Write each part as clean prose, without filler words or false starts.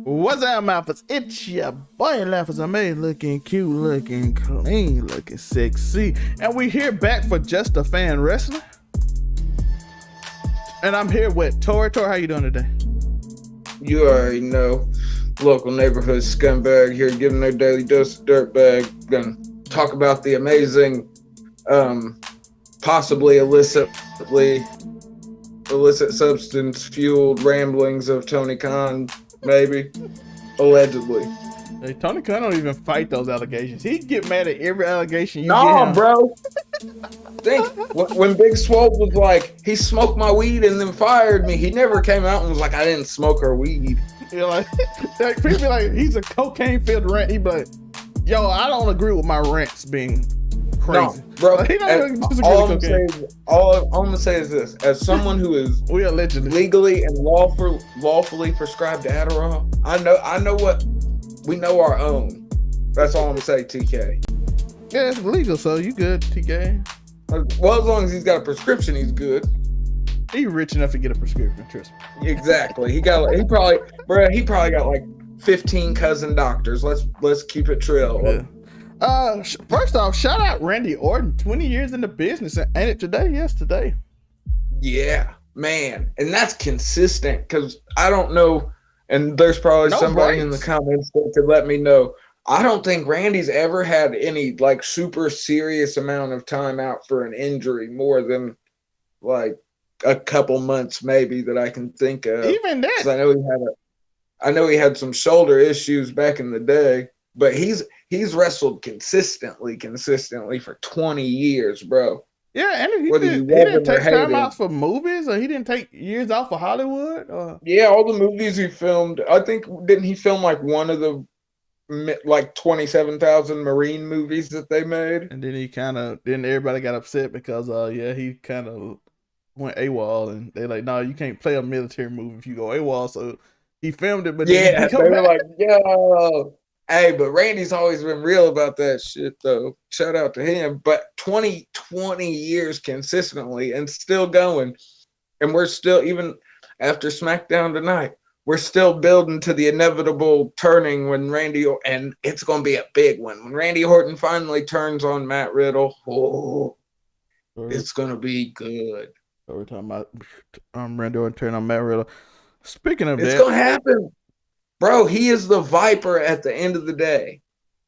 What's up, Malphas? It's your boy Laughers. I'm looking cute, looking clean, looking sexy. And we here back for Just a Fan Wrestling. And I'm here with Tori. Tori, how you doing today? You already know. Local neighborhood scumbag here giving their daily dose of dirtbag. Gonna talk about the amazing, possibly illicit substance fueled ramblings of Tony Khan, maybe. Allegedly. Hey, Tony Khan don't even fight those allegations. He get mad at every allegation you Nah, get him. bro. Think when Big Swole was like, he smoked my weed and then fired me. He never came out and was like, I didn't smoke her weed. You're like people be like, he's a cocaine-filled rant. He be like, yo, I don't agree with my rants being crazy. No, bro. Like, he don't disagree all with cocaine. I'm gonna say is this: as someone who is We allegedly legally and lawfully prescribed Adderall, I know what we know our own. That's all I'm gonna say, TK. Yeah, it's legal, so you good, TK. Well, as long as he's got a prescription, he's good. He rich enough to get a prescription, trust me. Exactly. He probably got like 15 cousin doctors. Let's keep it trill. Yeah. First off, shout out Randy Orton, 20 years in the business. Ain't it today? Yes, today. Yeah, man. And that's consistent because I don't know, and there's probably somebody in the comments that could let me know. I don't think Randy's ever had any like super serious amount of time out for an injury more than like a couple months maybe that I can think of. Even that. I know he had some shoulder issues back in the day, but he's wrestled consistently for 20 years, bro. Yeah, and he didn't take time out for movies, or he didn't take years off for Hollywood. Yeah, all the movies he filmed. I think didn't he film like one of the like 27,000 Marine movies that they made? And then everybody got upset because he kind of went AWOL, and they're like, no, you can't play a military movie if you go AWOL. So he filmed it, but yeah, they were like, yo. Hey, but Randy's always been real about that shit, though. Shout out to him. But 20 years consistently and still going. And we're still, even after Smackdown tonight, we're still building to the inevitable turning when and it's going to be a big one. When Randy Orton finally turns on Matt Riddle, it's going to be good. So we're talking about Randy Orton turning on Matt Riddle. Speaking of it's that, going to happen. Bro, he is the Viper at the end of the day.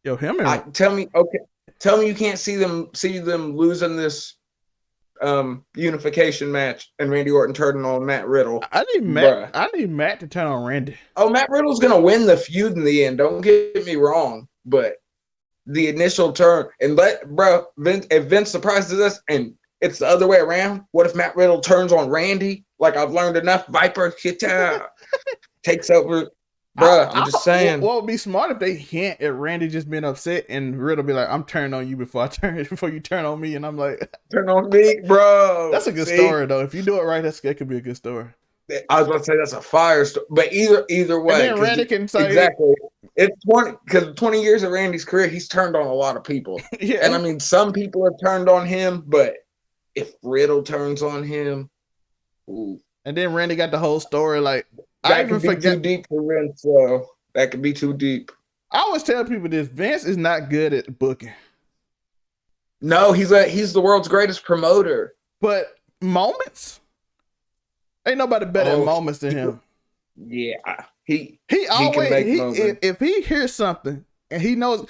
Yo, tell me you can't see them losing this unification match and Randy Orton turning on Matt Riddle. I need Matt to turn on Randy. Oh, Matt Riddle's gonna win the feud in the end. Don't get me wrong, but the initial turn and if Vince surprises us and it's the other way around, what if Matt Riddle turns on Randy? Like I've learned enough, Viper takes over. Bruh, I'm just saying. What would be smart if they hint at Randy just being upset and Riddle be like, I'm turning on you before you turn on me. And I'm like, turn on me, bro. That's a good story, though. If you do it right, that could be a good story. I was about to say that's a fire story. But either way. And then Randy can say. Exactly. It's 20 years of Randy's career, he's turned on a lot of people. Yeah. And I mean, some people have turned on him, but if Riddle turns on him, ooh. And then Randy got the whole story like, that could be too deep for Vince, so that could be too deep. I always tell people this: Vince is not good at booking. No, he's the world's greatest promoter. But moments, ain't nobody better at moments than him. Yeah, he always if he hears something and he knows,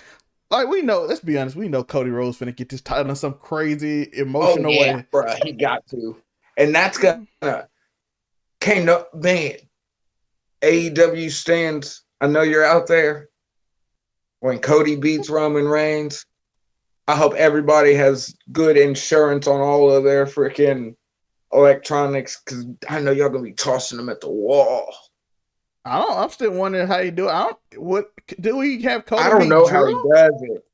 like we know. Let's be honest, we know Cody Rhodes finna get this title in some crazy emotional way. Bro, he got to, and that's gonna. Man. AEW stands, I know you're out there. When Cody beats Roman Reigns, I hope everybody has good insurance on all of their freaking electronics because I know y'all gonna be tossing them at the wall. I'm still wondering how you do it. What do we have Cody? I don't know how he does it.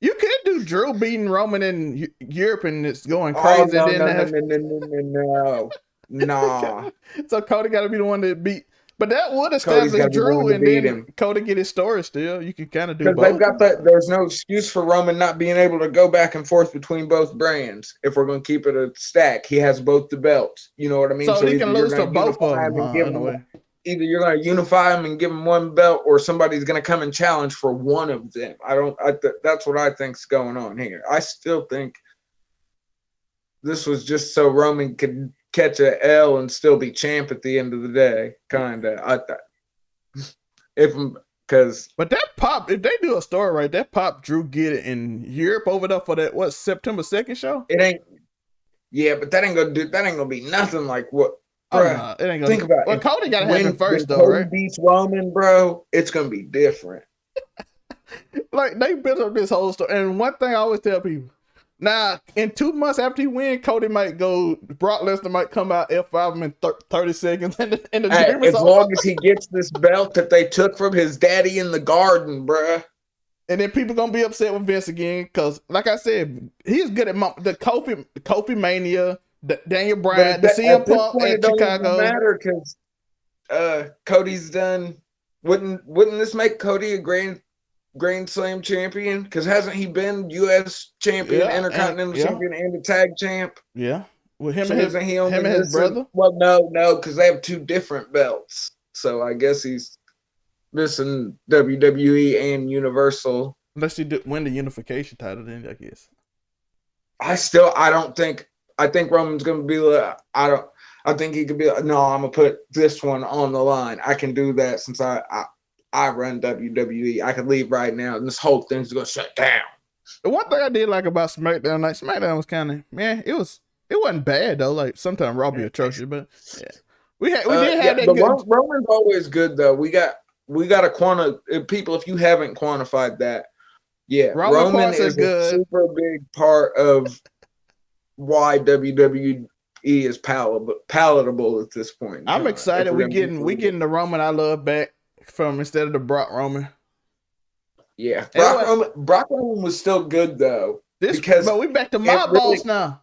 You could do Drew beating Roman in Europe and it's going crazy. No. Nah. So Cody got to be the one that beat. But that would establish Drew, and then him. Cody get his story still. You can kind of do both. They've got that. There's no excuse for Roman not being able to go back and forth between both brands. If we're going to keep it a stack, he has both the belts. You know what I mean? So he can lose to both of them. either you're going to unify them and give them one belt, or somebody's going to come and challenge for one of them. That's what I think's going on here. I still think this was just so Roman could catch a L and still be champ at the end of the day, kind of. But that pop, if they do a story right, that pop Drew get it in Europe over there for that September 2nd show. It ain't. Yeah, but that ain't gonna be nothing like what. Bruh, it ain't gonna. Think about it. Well, Cody gotta happen first, though, Cody right? Beats Roman, bro. It's gonna be different. Like they built up this whole story, and one thing I always tell people: now, in 2 months after he win, Cody might go. Brock Lesnar might come out F5 him in 30 seconds, and the dream is as long as he gets this belt that they took from his daddy in the garden, bruh. And then people gonna be upset with Vince again, because, like I said, he's good at the Kofi Mania, the Daniel Bryan, the CM Punk at Chicago. Matter because Cody's done. Wouldn't this make Cody a Grand Slam champion? Because hasn't he been U.S. champion, Intercontinental champion, and a tag champ? Yeah, with him and his brother. Well, no, because they have 2 different belts. So I guess he's missing WWE and Universal. Unless you win the unification title, then I guess. I think Roman's gonna be like, I think he could be like, no, I'm gonna put this one on the line. I can do that since I run WWE. I could leave right now, and this whole thing's gonna shut down. The one thing I did like about SmackDown, like SmackDown was kind of, it wasn't bad though. Like sometimes Raw be atrocious, but yeah, we did have that. Good. Roman's always good though. We got to quantify people. If you haven't quantified that, yeah, Roman is a super big part of why WWE is palatable at this point. I'm excited. We getting the Roman I love back from instead of the Brock Roman. Yeah, Brock Roman was still good though. But we back to mob balls now.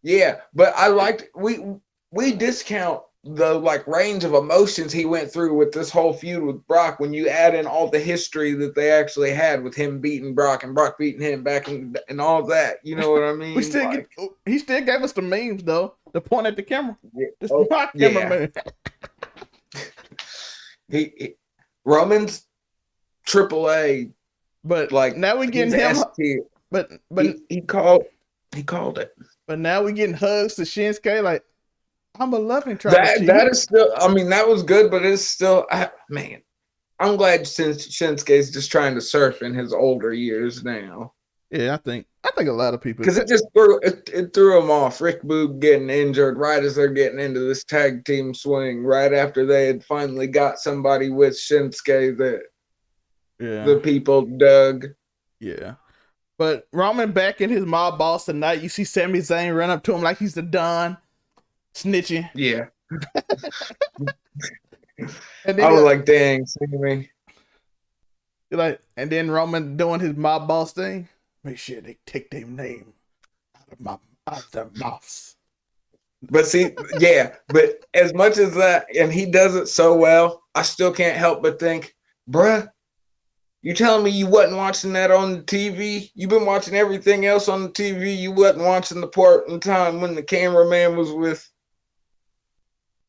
Yeah, but I liked we discount the range of emotions he went through with this whole feud with Brock when you add in all the history that they actually had with him beating Brock and Brock beating him back and all that. You know what I mean? He still gave us the memes though. The point at the camera. Yeah. Camera man. Roman's AAA, but now we getting him. But he called it. But now we getting hugs to Shinsuke like. I'm a loving trying that is still. I mean, that was good, but it's still. Man, I'm glad Shinsuke's just trying to surf in his older years now. Yeah, I think a lot of people because it just threw him off. Rick Boog getting injured right as they're getting into this tag team swing, right after they had finally got somebody with Shinsuke that the people dug. Yeah. But Roman back in his mob boss tonight. You see Sami Zayn run up to him like he's the Don. Snitching. Yeah. And I was like, dang, Sammy. And then Roman doing his mob boss thing. Make sure they take their name out of their mouths. But see, but as much as that, and he does it so well, I still can't help but think, bruh, you telling me you wasn't watching that on the TV? You've been watching everything else on the TV. You wasn't watching the part in time when the cameraman was with.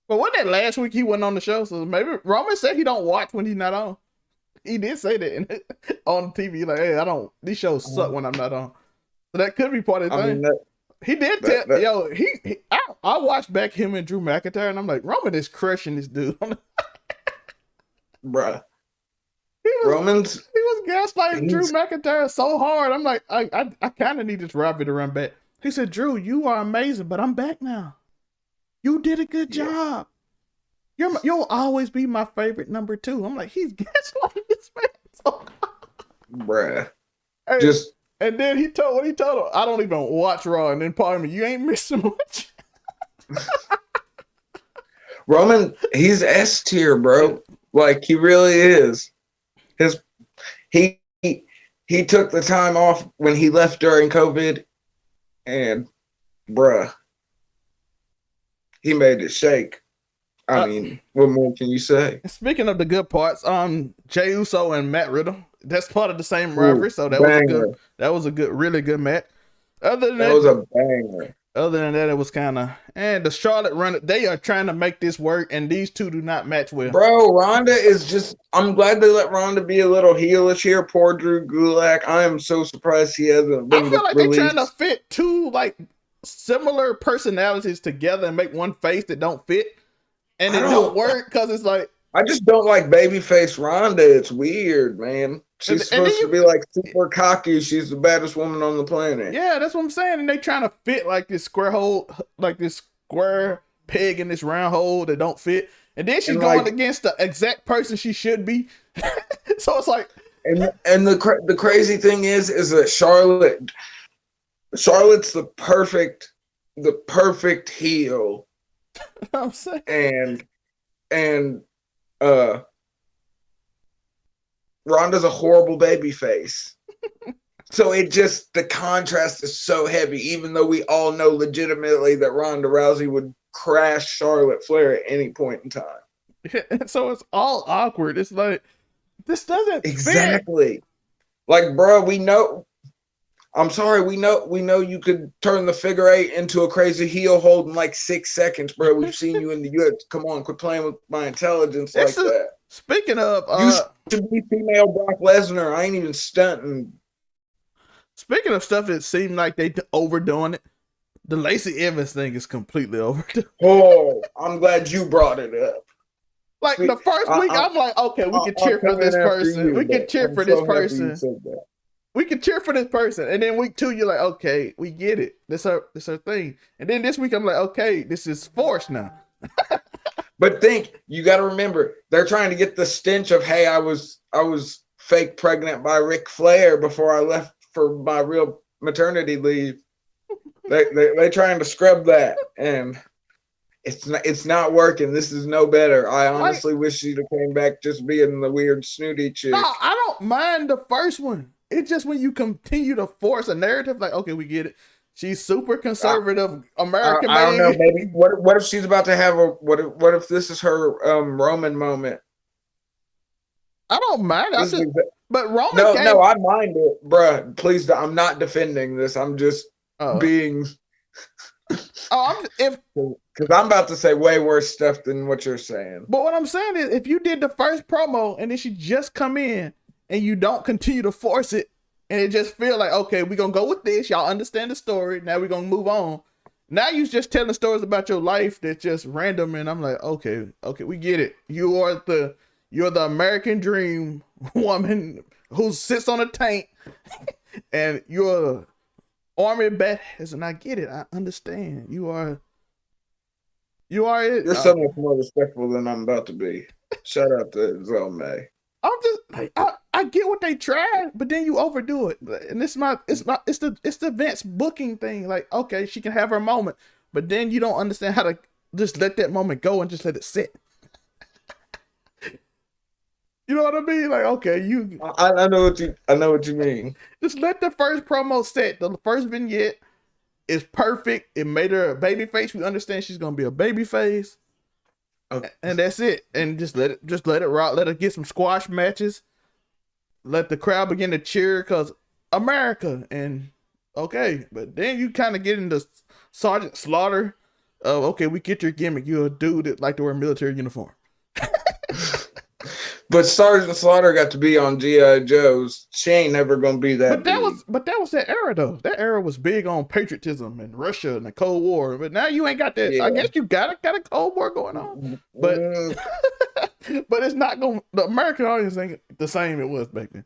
But what that last week he wasn't on the show, so maybe Roman said he don't watch when he's not on. He did say that on TV, like, hey, these shows suck when I'm not on. So that could be part of the thing. He did tell, I watched back him and Drew McIntyre, and I'm like, Roman is crushing this dude. Bruh. He was gaslighting Drew McIntyre so hard. I'm like, I kind of need this Robbie to run back. He said, Drew, you are amazing, but I'm back now. You did a good job. You'll always be my favorite number 2. I'm like, he's gaslighting this man. So bruh. And then he told him, I don't even watch Raw. And then pardon me, you ain't missing much. Roman, he's S tier, bro. Like he really is. He took the time off when he left during COVID, and bruh, he made it shake. I mean, what more can you say? Speaking of the good parts, Jey Uso and Matt Riddle, that's part of the same rivalry, so that was a good, really good match. That was a banger. Other than that, it was kind of, and the Charlotte run, they are trying to make this work, and these two do not match well. Bro, Ronda is just, I'm glad they let Ronda be a little heelish here. Poor Drew Gulak. I am so surprised he hasn't been I feel like released. they're trying to fit two like similar personalities together and make one face that don't fit, and it don't work because it's like, I just don't like babyface Ronda. It's weird, man. She's supposed to be like super cocky. She's the baddest woman on the planet. Yeah, that's what I'm saying. And they trying to fit like this square hole, like this square peg in this round hole that don't fit. And then she's going against the exact person she should be. So it's like, and the crazy thing is that Charlotte's the perfect heel. I'm saying, and Ronda's a horrible baby face. So the contrast is so heavy, even though we all know legitimately that Ronda Rousey would crash Charlotte Flair at any point in time. So it's all awkward. It's like, this doesn't exactly fit. Like, bro, we know. I'm sorry, we know you could turn the figure eight into a crazy heel hold in like 6 seconds, bro. We've seen you in the UFC. Come on, quit playing with my intelligence like that. Speaking of, you should be female Brock Lesnar. I ain't even stunting. Speaking of stuff that seemed like they overdoing it, the Lacey Evans thing is completely overdone. Oh, I'm glad you brought it up. Like the first week, I'm like, okay, we can cheer for this person. We can cheer for this person. We can cheer for this person. And then week 2, you're like, okay, we get it. This her thing. And then this week, I'm like, okay, this is forced now. But you got to remember, they're trying to get the stench of, hey, I was fake pregnant by Ric Flair before I left for my real maternity leave. They're trying to scrub that, and it's not working. This is no better. I honestly wish she'd have came back just being the weird snooty chick. No, I don't mind the first one. It's just when you continue to force a narrative, like, okay, we get it. She's super conservative, American. I don't know. Maybe what if she's about to have what if this is her Roman moment? I don't mind. But Roman. No, I mind it, bruh. Please, I'm not defending this. I'm just being. Because I'm about to say way worse stuff than what you're saying. But what I'm saying is, if you did the first promo and then she just come in and you don't continue to force it, and it just feel like, okay, we're going to go with this. Y'all understand the story. Now we're going to move on. Now you just telling stories about your life that's just random. And I'm like, okay, we get it. You're the American dream woman who sits on a tank and you're army badass. And I get it. I understand. You are it. You're so much more respectful than I'm about to be. Shout out to Zome. I'm just like, I get what they tried, but then you overdo it, and it's the Vince booking thing. Like, okay, she can have her moment, but then you don't understand how to just let that moment go and just let it sit. You know what I mean? Like, okay, I know what you mean. Just let the first promo set. The first vignette is perfect. It made her a baby face. We understand she's gonna be a baby face. Okay. And that's it. And just let it rock. Let her get some squash matches. Let the crowd begin to cheer because America. And okay, but then you kind of get into Sergeant Slaughter. Okay, we get your gimmick. You're a dude that like to wear a military uniform. But Sergeant Slaughter got to be on G.I. Joe's. She ain't never gonna be that. But that was that era though. That era was big on patriotism and Russia and the Cold War. But now you ain't got that. Yeah. I guess you got a Cold War going on. But but it's not going. The American audience ain't the same it was back then.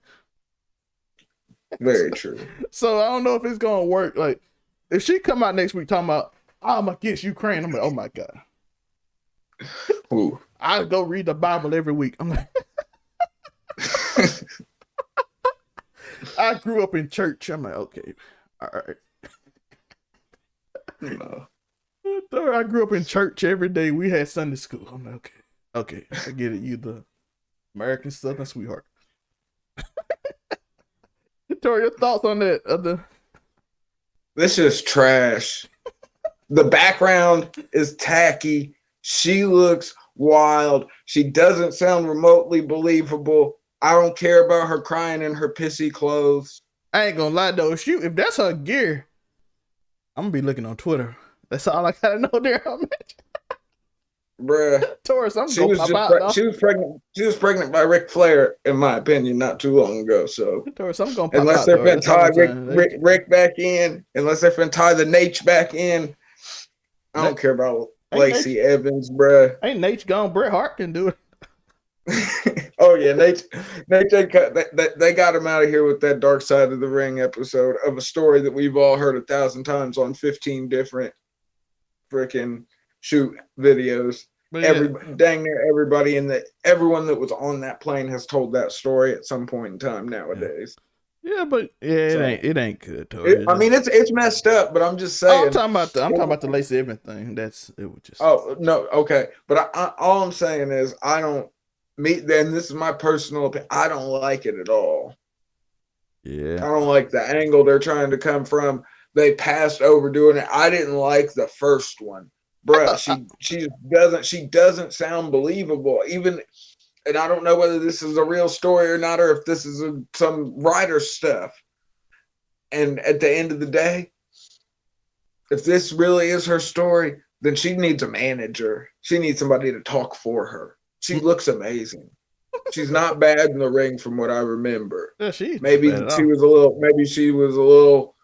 Very true. So I don't know if it's gonna work. Like if she come out next week talking about I'm against Ukraine, I'm like, oh my god. Ooh. I go read the Bible every week. I'm like. I grew up in church. I'm like, okay, all right. No. I grew up in church every day. We had Sunday school. I'm like, okay, I get it. You the American Southern sweetheart. Tori, your thoughts on that? This is trash. The background is tacky. She looks wild. She doesn't sound remotely believable. I don't care about her crying in her pissy clothes. I ain't gonna lie though. If that's her gear, I'm gonna be looking on Twitter. That's all I gotta know there on match. Bruh. Taurus, I'm She gonna was pop just out. she was pregnant. She was pregnant by Ric Flair, in my opinion, not too long ago. So Taurus, I'm gonna pop unless out. they're Taurus. finna That's all tie I'm saying. Rick back in, unless they're finna tie the Nate back in, I don't care about Lacey Evans, bruh. Ain't Nate gone? Bret Hart can do it. Oh yeah, Nate they got him out of here with that Dark Side of the Ring episode of a story that we've all heard 1,000 times on 15 different freaking shoot videos. Dang near everybody everyone that was on that plane has told that story at some point in time nowadays. Yeah, but it ain't good. I mean, it's messed up, but I'm just saying. I'm talking about the Lacey Evans thing. It was just. Oh no, okay, but all I'm saying is then this is my personal opinion. I don't like it at all. Yeah, I don't like the angle they're trying to come from. They passed over doing it. I didn't like the first one, bruh. She doesn't sound believable. Even, and I don't know whether this is a real story or not, or if this is some writer stuff. And at the end of the day, if this really is her story, then she needs a manager. She needs somebody to talk for her. She looks amazing. She's not bad in the ring from what I remember. Yeah, maybe she was a little.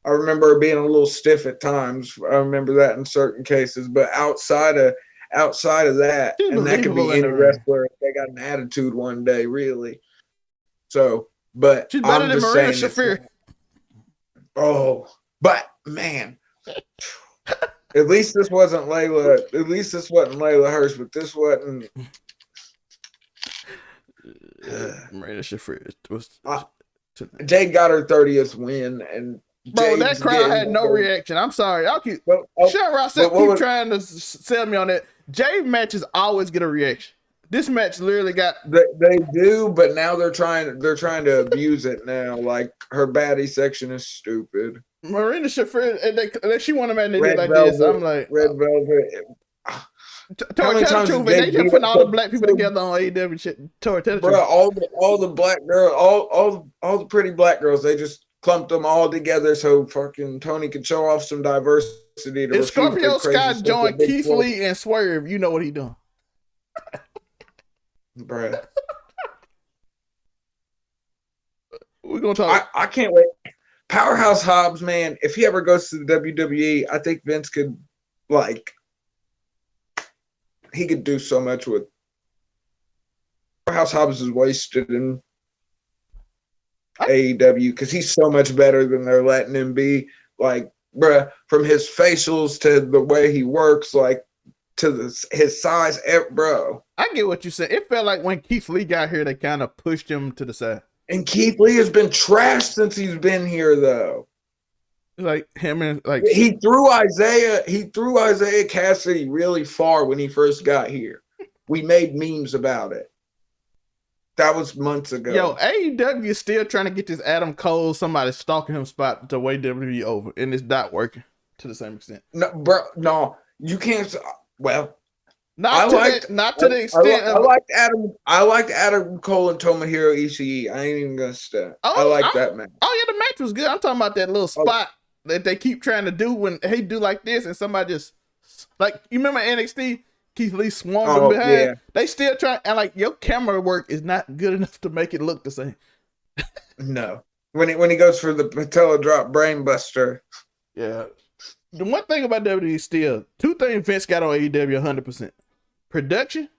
I remember her being a little stiff at times. I remember that in certain cases, but outside of that, and that could be any wrestler if they got an attitude one day, really. So, but she's better than Marina Shafir. Oh, but man. At least this wasn't Layla. At least this wasn't Layla Hirsch, but this wasn't. Marina Shafir was. Jade got her 30th win, and bro, that crowd had no reaction. I'm sorry. I'll keep. Sean Ross keep trying to sell me on that. Jade matches always get a reaction. This match literally got. They do, but now they're trying to abuse it now. Like her baddie section is stupid. Marina Shafir, and she won a match and they did like this. I'm like Red Velvet. Tell the truth, they just putting all the black people together on AEW shit. Tell the truth. All the black girls, all the pretty black girls, they just clumped them all together so fucking Tony could show off some diversity. If Scorpio Sky joined Keith Lee and Swerve, you know what he doing. Bruh. We're gonna talk. I can't wait. Powerhouse Hobbs, man, if he ever goes to the WWE, I think Vince could he could do so much with. Powerhouse Hobbs is wasted in AEW because he's so much better than they're letting him be. Like, bruh, from his facials to the way he works, to his size, bro. I get what you said. It felt like when Keith Lee got here, they kind of pushed him to the side. And Keith Lee has been trashed since he's been here, though. Like him and he threw Isaiah Cassidy really far when he first got here. We made memes about it. That was months ago. Yo, AEW is still trying to get this Adam Cole, somebody stalking him spot to way WWE over, and it's not working to the same extent. No, bro, no, you can't. Well, not to the extent. I liked Adam Cole and Tomohiro Ishii. I ain't even gonna step. I like that match. Oh yeah, the match was good. I'm talking about that little spot that they keep trying to do when he do like this, and somebody just you remember NXT. Keith Lee swung them behind. Yeah. They still try, and your camera work is not good enough to make it look the same. No, when he goes for the patella drop brainbuster. Yeah, the one thing about WWE still, two things Vince got on AEW 100%: production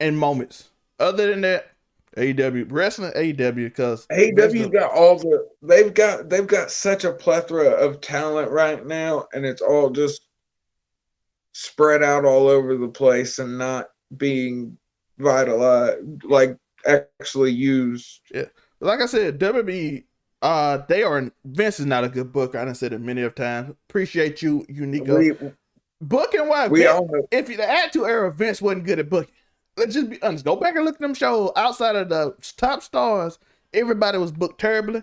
and moments. Other than that, AEW wrestling, AEW because AEW's got they've got such a plethora of talent right now, and it's all just spread out all over the place and not being vitalized, actually used. Yeah, like I said, WWE, Vince is not a good booker. I done said it many of times. Appreciate you, Uniqo. Booking wise, if the Attitude Era, Vince wasn't good at booking. Let's just be honest. Go back and look at them shows. Outside of the top stars, everybody was booked terribly.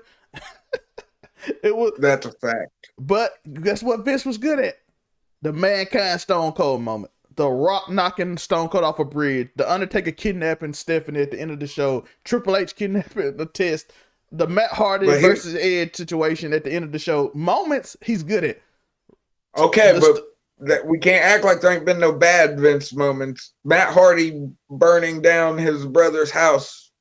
That's a fact. But guess what Vince was good at? The Mankind Stone Cold moment. The Rock knocking Stone Cold off a bridge. The Undertaker kidnapping Stephanie at the end of the show. Triple H kidnapping the Test. The Matt Hardy versus Edge situation at the end of the show. Moments he's good at. Okay, that we can't act like there ain't been no bad Vince moments. Matt Hardy burning down his brother's house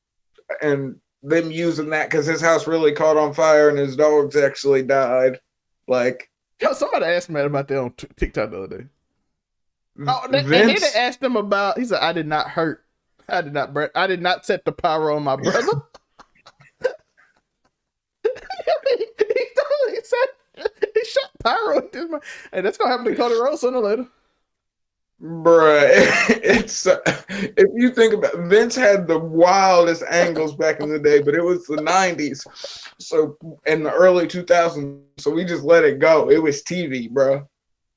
and them using that because his house really caught on fire and his dogs actually died. Like, yo, somebody asked me about that on TikTok the other day. Oh, Vince, and then they asked him about. He said, "I did not hurt. I did not set the pyro on my brother." he said he shot pyro at this man, and that's gonna happen to Cody Rhodes sooner or later. bruh, it's if you think about it, Vince had the wildest angles back in the day, but it was the 90s, so in the early 2000s, so we just let it go. It was TV, bro.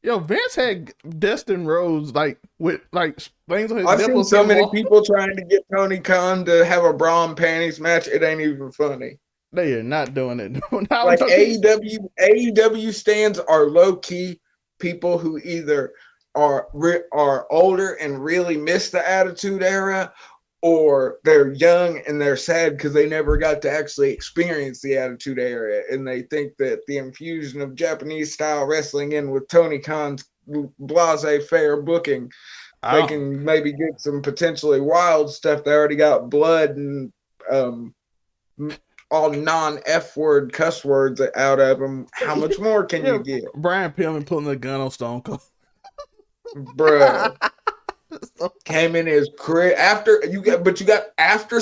Yo, Vince had Dustin Rhodes with things on his I've seen nipples. so many people trying to get Tony Khan to have a bra and panties match. It ain't even funny. They are not doing it. Like AEW stands are low key people who either are older and really miss the Attitude Era, or they're young and they're sad because they never got to actually experience the Attitude Era, and they think that the infusion of Japanese style wrestling in with Tony Khan's laissez-faire booking, they can maybe get some potentially wild stuff. They already got blood and all non-F word cuss words out of them. How much more can you get? Brian Pillman pulling the gun on Stone Cold. Bruh. Came in his crib after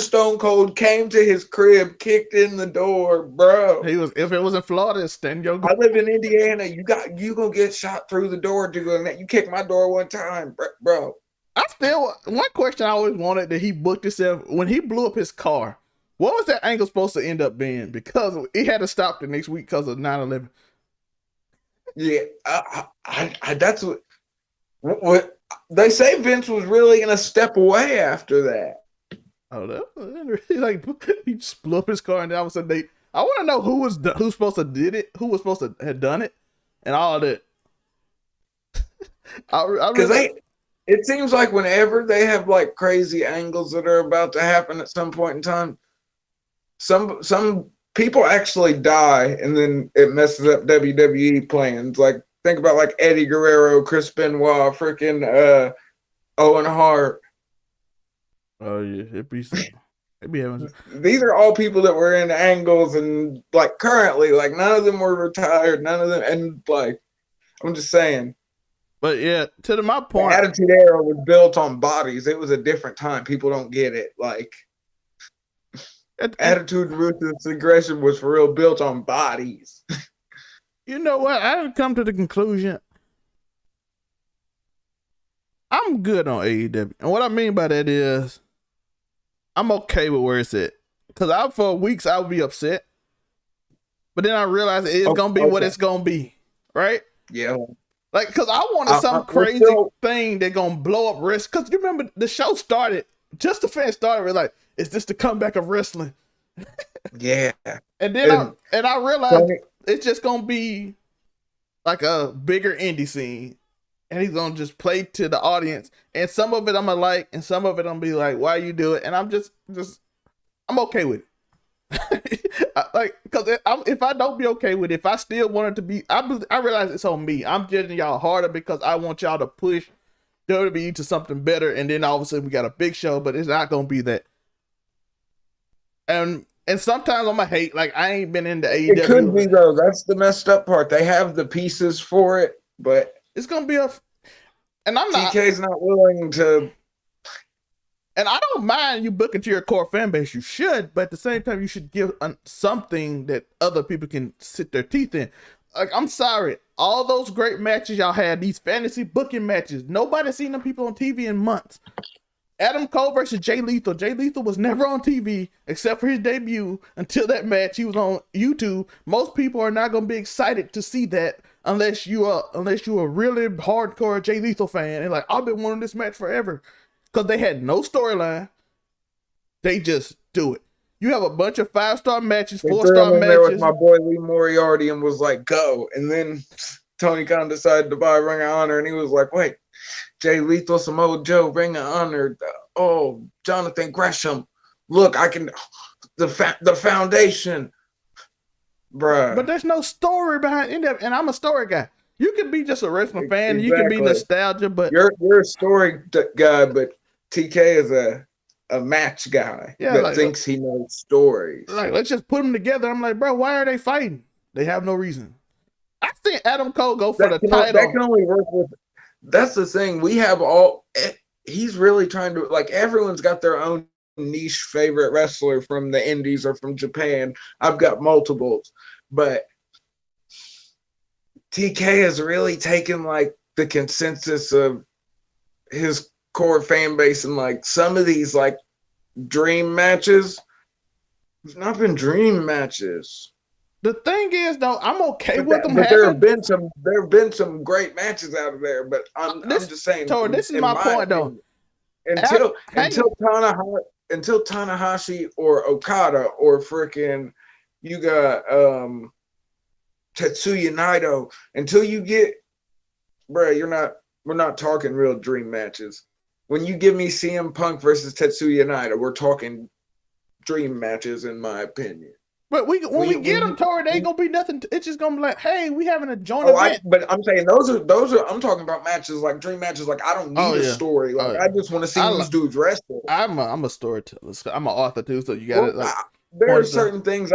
Stone Cold came to his crib, kicked in the door, bro. If it was in Florida, stand your I live in Indiana. You gonna get shot through the door doing that. You kicked my door one time, bro. One question I always wanted that he booked himself when he blew up his car. What was that angle supposed to end up being? Because he had to stop the next week because of 9/11. Yeah, that's what they say. Vince was really gonna step away after that. Oh, that really he just blew up his car, and then all of a sudden I want to know who's supposed to did it, who was supposed to have done it, and all of that. Because it seems like whenever they have like crazy angles that are about to happen at some point in time, some people actually die, and then it messes up WWE plans. Like, think about like Eddie Guerrero, Chris Benoit, freaking Owen Hart. Oh yeah, it'd be having. These are all people that were in angles, and like currently, like none of them were retired, none of them, and like I'm just saying. But yeah, to my point, the Attitude Era was built on bodies. It was a different time. People don't get it. Like, Attitude and Ruthless Aggression was for real built on bodies. You know what? I've come to the conclusion I'm good on AEW. And what I mean by that is I'm okay with where it's at. Because for weeks I would be upset. But then I realized it's going to be what it's going to be. Right? Yeah. Like, because I wanted some crazy thing that going to blow up wrestling. Because you remember the show started, just the fans started with like, is this the comeback of wrestling? Yeah. And then I realized it's just going to be like a bigger indie scene. And he's going to just play to the audience. And some of it I'm going to like, and some of it I'm going to be like, why you do it? And I'm just I'm okay with it. Because if I don't be okay with it, if I still want it to be, I realize it's on me. I'm judging y'all harder because I want y'all to push WWE to something better. And then all of a sudden we got a big show, but it's not going to be that. And sometimes I'm going to hate, like, I ain't been into AEW. It could be, though. That's the messed up part. They have the pieces for it, but it's going to be and I'm not. TK's not willing to. And I don't mind you booking to your core fan base. You should, but at the same time, you should give something that other people can sit their teeth in. Like, I'm sorry. All those great matches y'all had, these fantasy booking matches, nobody's seen them people on TV in months. Adam Cole versus Jay Lethal. Jay Lethal was never on TV except for his debut. Until that match, he was on YouTube. Most people are not going to be excited to see that unless you are really hardcore Jay Lethal fan and like, I've been wanting this match forever. Because they had no storyline. They just do it. You have a bunch of 5-star matches, 4-star matches. There was my boy Lee Moriarty and was like, go. And then Tony Khan decided to buy Ring of Honor, and he was like, wait, Jay Lethal, Samoa Joe, Ring of Honor. Oh, Jonathan Gresham. Look, I can, the foundation. Bruh. But there's no story behind it. And I'm a story guy. You can be just a wrestling fan. Exactly. You can be nostalgia, but you're a story guy, but TK is a match guy that thinks he knows stories. Like, let's just put them together. I'm like, bro, why are they fighting? They have no reason. I think Adam Cole go for the title. That can only work with. That's the thing. We have all. He's really trying to, like, everyone's got their own niche favorite wrestler from the Indies or from Japan. I've got multiples, but TK has really taken like the consensus of his core fan base, and like some of these like dream matches have not been dream matches. The thing is, though, I'm okay with them. But there have been some great matches out of there. But I'm just saying. Tori, this is my point, though. Until Tanahashi or Okada or freaking you got Tetsuya Naito, until you get, bro, we're not talking real dream matches. When you give me CM Punk versus Tetsuya Naito, we're talking dream matches, in my opinion. But when we get them, Tori, they ain't gonna be nothing. It's just gonna be like, hey, we having a joint event. But I'm saying those are. I'm talking about matches like dream matches. Like, I don't need a story. Like, I just want to see these dudes wrestle. I'm a storyteller. I'm an author too, so you got it. Like, there are certain things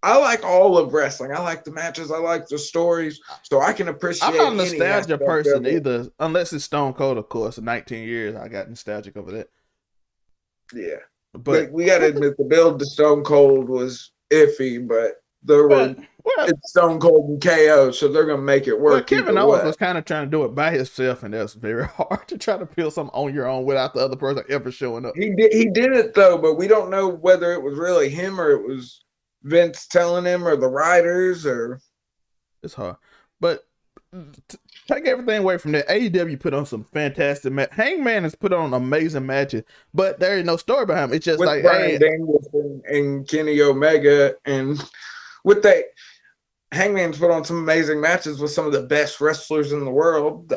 I like all of wrestling. I like the matches. I like the stories, so I can appreciate. I'm not a nostalgia person either, unless it's Stone Cold, of course. In 19 years, I got nostalgic over that. Yeah. But we got to admit, the build to Stone Cold was iffy, but it's Stone Cold and KO, so they're going to make it work. Well, Kevin Owens was kind of trying to do it by himself, and that's very hard to try to build something on your own without the other person ever showing up. He did it, though, but we don't know whether it was really him or it was Vince telling him or the writers. Or it's hard. But take everything away from that. AEW put on some fantastic matches. Hangman has put on amazing matches, but there is no story behind them. It's just with like Bryan Danielson and Kenny Omega, and with that, Hangman's put on some amazing matches with some of the best wrestlers in the world.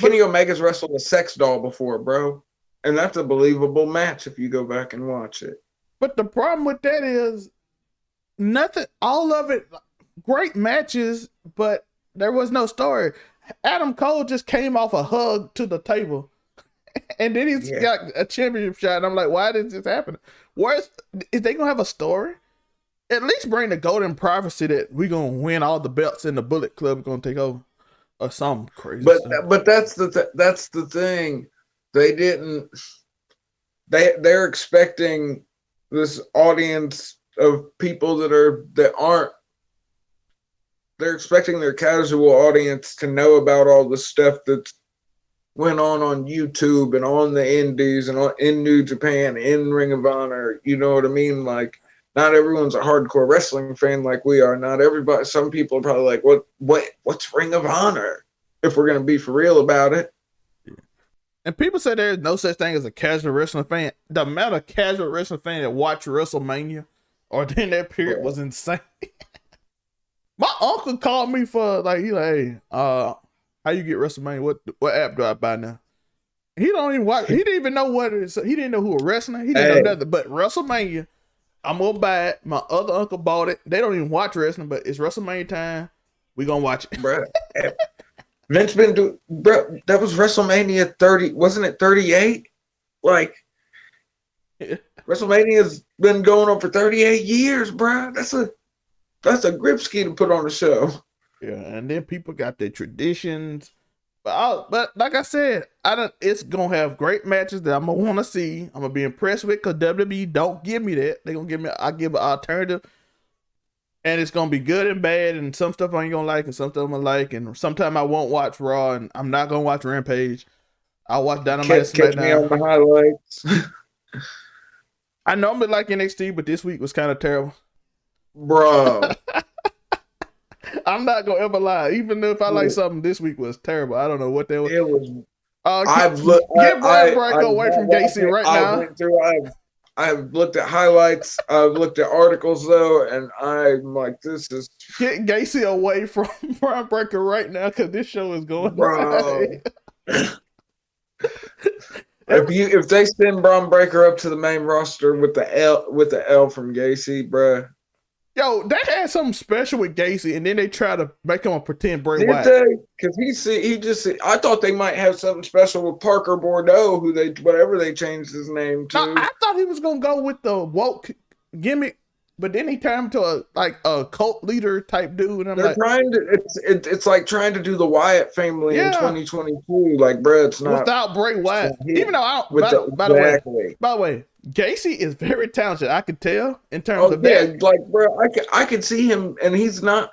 Kenny Omega's wrestled a sex doll before, bro, and that's a believable match if you go back and watch it. But the problem with that is nothing. All of it, great matches, but there was no story. Adam Cole just came off a hug to the table, and then he's got a championship shot. And I'm like, why did this happen? Is they gonna have a story? At least bring the golden prophecy that we're gonna win all the belts and the Bullet Club gonna take over, or something crazy. But that's the thing. They didn't. They're expecting this audience of people that aren't. They're expecting their casual audience to know about all the stuff that went on YouTube and on the Indies and in New Japan, in Ring of Honor. You know what I mean? Like, not everyone's a hardcore wrestling fan like we are. Not everybody. Some people are probably like, what's Ring of Honor? If we're gonna be for real about it. And people say there's no such thing as a casual wrestling fan. The amount of casual wrestling fans that watch WrestleMania or during that period was insane. My uncle called me for hey, how you get WrestleMania? What app do I buy now? He don't even watch. He didn't even know what it is. He didn't know who was wrestling. He didn't know nothing. But WrestleMania, I'm gonna buy it. My other uncle bought it. They don't even watch wrestling, but it's WrestleMania time. We gonna watch it, bro. Vince been doing, bro. That was WrestleMania 30. Wasn't it 38? Like, WrestleMania's been going on for 38 years, bro. That's a grip ski to put on the show. Yeah, and then people got their traditions. But like I said, it's gonna have great matches that I'm gonna want to see. I'm gonna be impressed with, because WWE don't give me that. They gonna give me. I give an alternative, and it's gonna be good and bad. And some stuff I ain't gonna like, and some stuff I'm gonna like. And sometimes I won't watch Raw, and I'm not gonna watch Rampage. I'll watch Dynamite and Smackdown. Catch me on the highlights. I normally like NXT, but this week was kind of terrible. Bro, I'm not gonna ever lie. Even if I like something, this week was terrible. I don't know what that was. It was. Get Brian Breaker away from Gacy right now. I've looked at highlights. I've looked at articles though, and I'm like, this is. Get Gacy away from Brian Breaker right now, because this show is going. Bro. If they send Braun Breaker up to the main roster with the L from Gacy, bro. Yo, they had something special with Gacy, and then they try to make him a pretend Bray Did Wyatt. they? Because I thought they might have something special with Parker Bordeaux, whatever they changed his name to. No, I thought he was gonna go with the woke gimmick, but then he turned him to a cult leader type dude. And They're trying to. It's like trying to do the Wyatt family in 2022. Like, bro, it's not without Bray Wyatt. Even though I don't. By the way, Gacy is very talented. I could tell in terms of that. Like, bro, I could see him, and he's not.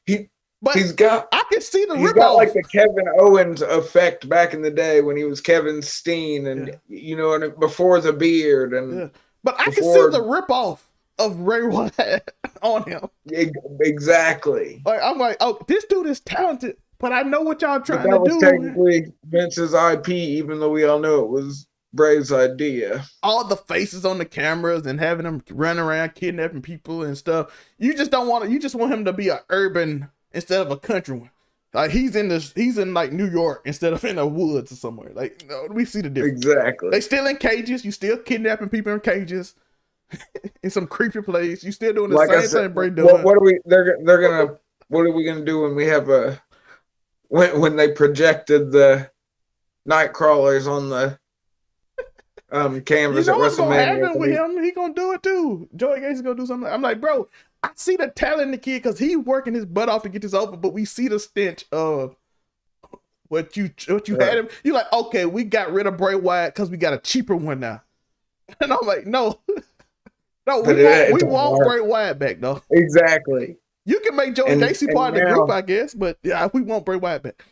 He's got. I can see the. He's got like the Kevin Owens effect back in the day when he was Kevin Steen, and and before the beard, and. But I can see the ripoff of Bray Wyatt on him. Exactly. Like I'm like, oh, this dude is talented, but I know what y'all trying to do. That was technically Vince's IP, even though we all know it was Bray's idea. All the faces on the cameras and having them run around kidnapping people and stuff. You just don't want to. You just want him to be an urban instead of a country one. Like he's in like New York instead of in the woods or somewhere. Like we see the difference. Exactly. They still in cages. You still kidnapping people in cages. In some creepy place. You still doing the same thing Bray doing. What are we? They're gonna. What are we gonna do when we have when they projected the night crawlers on the canvas at WrestleMania? What's gonna happen with him? He gonna do it too. Joey Gacy's gonna do something. I'm like, bro, I see the talent in the kid because he's working his butt off to get this over, but we see the stench of what you had him. You're like, okay, we got rid of Bray Wyatt because we got a cheaper one now. And I'm like, no. No, we want Bray Wyatt back, though. Exactly. You can make Joey Gacy part of the group, I guess, but yeah, we want Bray Wyatt back.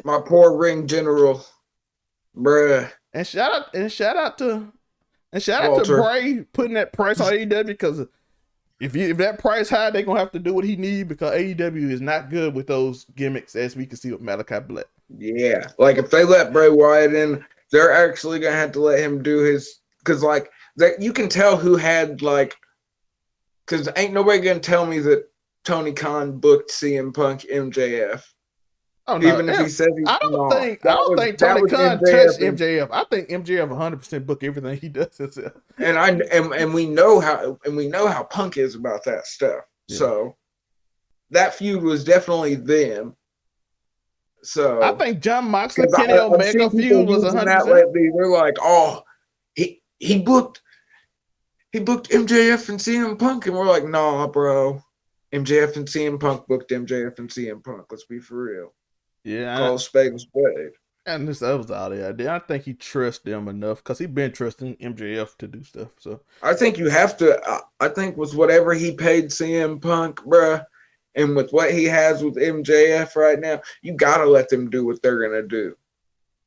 My poor ring general, bruh. And shout out to Bray putting that price on AEW because if that price high, they're gonna have to do what he need because AEW is not good with those gimmicks, as we can see with Malachi Black. Yeah, like if they let Bray Wyatt in, they're actually gonna have to let him do his that you can tell who had because ain't nobody gonna tell me that Tony Khan booked CM Punk MJF. Oh no! Even if he says I don't think Tony Khan touched MJF. I think MJF 100% book everything he does himself. And we know how Punk is about that stuff. Yeah. So that feud was definitely them. So I think John Moxley Kenny Omega feud was 100%. They're like, oh, he booked MJF and CM Punk, and we're like, nah, bro. MJF and CM Punk booked MJF and CM Punk. Let's be for real. Yeah. Call spade a spade. And that was out of the idea. I think he trusts them enough because he been trusting MJF to do stuff. So I think you have to. I think with whatever he paid CM Punk, bruh, and with what he has with MJF right now, you gotta let them do what they're gonna do.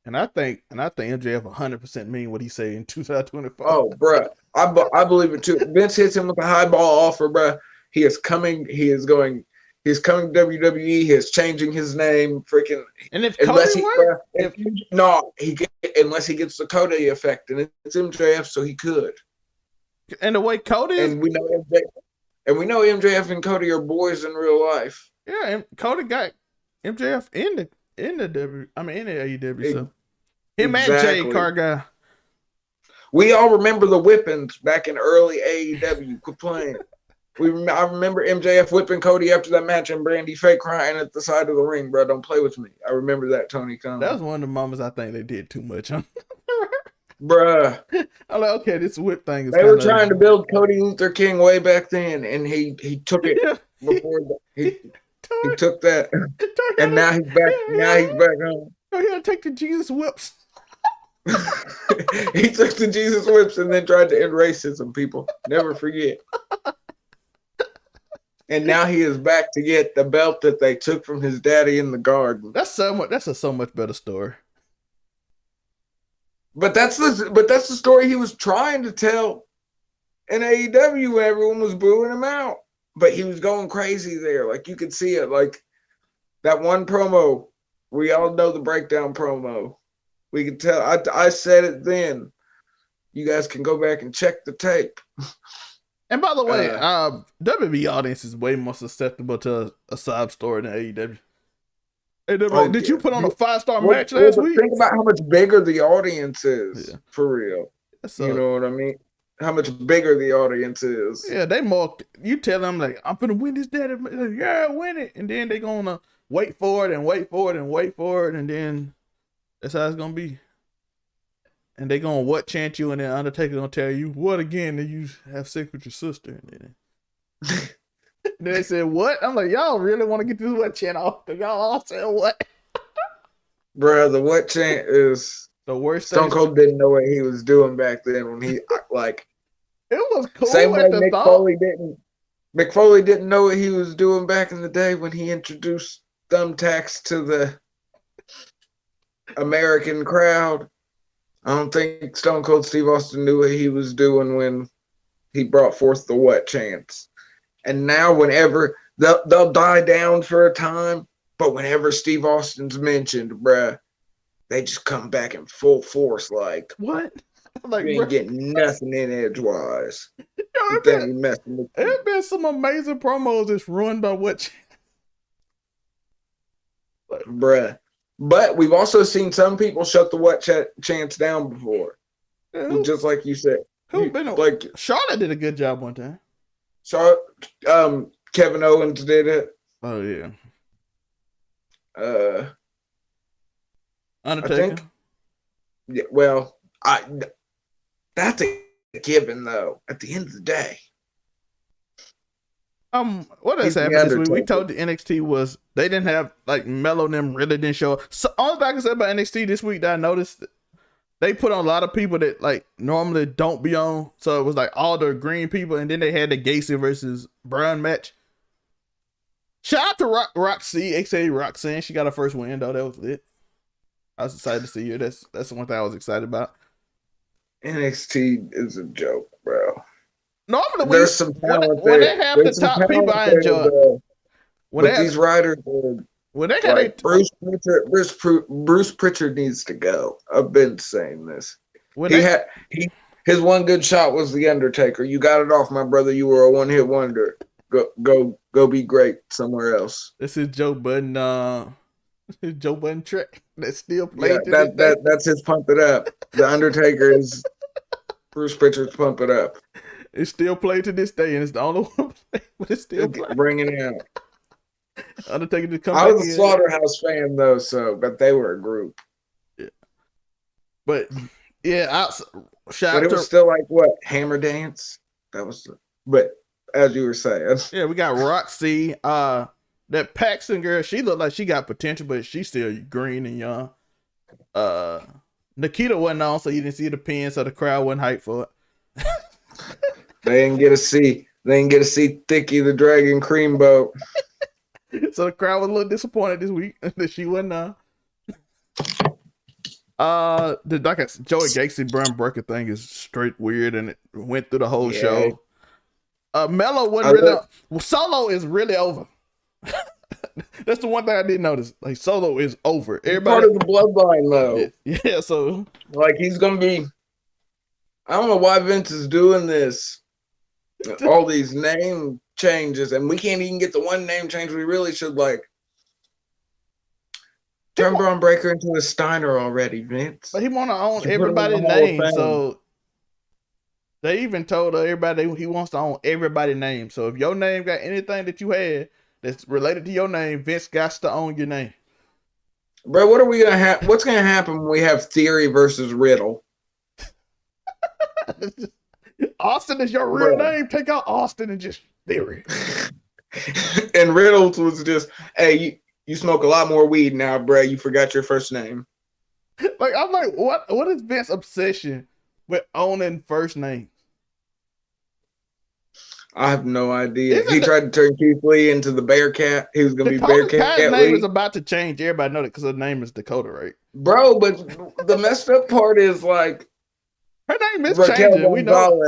And I think MJF 100% mean what he say in 2024. Oh, bruh, I believe it too. Vince hits him with a high ball offer, bruh. He is coming. He's coming to WWE. He is changing his name. Freaking. And if Cody unless he gets the Cody effect, and it's MJF, so he could. And the way Cody is, and we know MJF and Cody are boys in real life. Yeah, and Cody got MJF in the AEW. So him and Jay Cargill. We all remember the whippings back in early AEW. Quit playing. I remember MJF whipping Cody after that match and Brandy fake crying at the side of the ring, bro. Don't play with me. I remember that, Tony Khan. That was one of the moments I think they did too much on. Bruh. I'm like, okay, this whip thing is They were trying to build Cody Luther King way back then, and he took it before he took that. And now he's back. Now he's back home. He had to take the Jesus whips. He took the Jesus whips and then tried to end racism, people. Never forget. And now he is back to get the belt that they took from his daddy in the garden. That's a so much better story. But that's the story he was trying to tell in AEW when everyone was booing him out. But he was going crazy there. Like you could see it. Like that one promo. We all know the breakdown promo. We could tell. I said it then. You guys can go back and check the tape. And by the way, WWE audience is way more susceptible to a sob story than AEW. Did you put on a 5-star match last week? Think about how much bigger the audience is, for real. You know what I mean? how much bigger the audience is. Yeah, they more. You tell them like, I'm gonna win this daddy. Like, yeah, win it, and then they gonna wait for it and wait for it and wait for it, and then that's how it's gonna be. And they gonna what chant you, and then Undertaker gonna tell you what again? That you have sex with your sister, and then then they said what? I'm like, y'all really want to get this what chant off? Cause y'all all said what? Bruh, the what chant is The worst. Stone Cold didn't know what he was doing back then when he like. It was cool. Same way at the Mick thought. Foley didn't. Mick Foley didn't know what he was doing back in the day when he introduced thumbtacks to the American crowd. I don't think Stone Cold Steve Austin knew what he was doing when he brought forth the what chants. And now whenever they'll die down for a time, but whenever Steve Austin's mentioned, bruh, they just come back in full force like, what? Like, you ain't getting nothing in edgewise. There's been some amazing promos that's ruined by what bruh. But we've also seen some people shut the what chants down before. Yeah, just like you said. Like Charlotte did a good job one time. Kevin Owens did it. Oh yeah. Undertaker. I think, yeah, well, that's a given though. At the end of the day. What has happened this week? We told the NXT was they didn't have like Melo and them really didn't show up. So all I can say about NXT this week that I noticed they put on a lot of people that like normally don't be on. So it was like all the green people, and then they had the Gacy versus Brown match. Shout out to Roxy, aka Roxanne. She got her first win though. That was lit. I was excited to see her. That's the one thing I was excited about. NXT is a joke, bro. Normally, there's some talent when they have the top people, I enjoy. When these writers, when they like Bruce Pritchard needs to go. I've been saying this. His one good shot was the Undertaker. You got it off, my brother. You were a one-hit wonder. Go be great somewhere else. This is Joe Budden. Joe Budden trick that still played. Yeah, that's his pump it up. The Undertaker is Bruce Pritchard's pump it up. It's still played to this day, and it's the only one play, but it's still playing. Bringing it out. Undertaker to come. I was a Slaughterhouse fan though, but they were a group. Yeah, but yeah, but it was still like what Hammer Dance. That was, but as you were saying, yeah, we got Roxy. That Paxton girl, she looked like she got potential, but she's still green and young. Nikita wasn't on, so you didn't see the pin, so the crowd wasn't hyped for it. They didn't get to see Thicky the Dragon Creamboat. So the crowd was a little disappointed this week that she wasn't on. Like a Joey Gacy Bron Breakker thing is straight weird, and it went through the whole show. Melo wasn't really. Solo is really over. That's the one thing I didn't notice. Like Solo is over. Everybody part of the bloodline though. Yeah, so like he's gonna be. I don't know why Vince is doing this. All these name changes, and we can't even get the one name change. We really should like turn Bron Breakker into a Steiner already, Vince. But he want to own everybody's name, so they even told everybody he wants to own everybody's name. So if your name got anything that you had that's related to your name, Vince got to own your name. Bro, what are we gonna have? What's gonna happen when we have Theory versus Riddle? Austin is your real name. Take out Austin and just Theory. And Riddles was just, hey, you smoke a lot more weed now, bro. You forgot your first name. Like I'm like, what is Vince's obsession with owning first names? I have no idea. He tried to turn Keith Lee into the Bearcat. He was gonna be Bearcat. His name is about to change. Everybody know that because her name is Dakota, right? Bro, but the messed up part is like. Her name is changing. We know.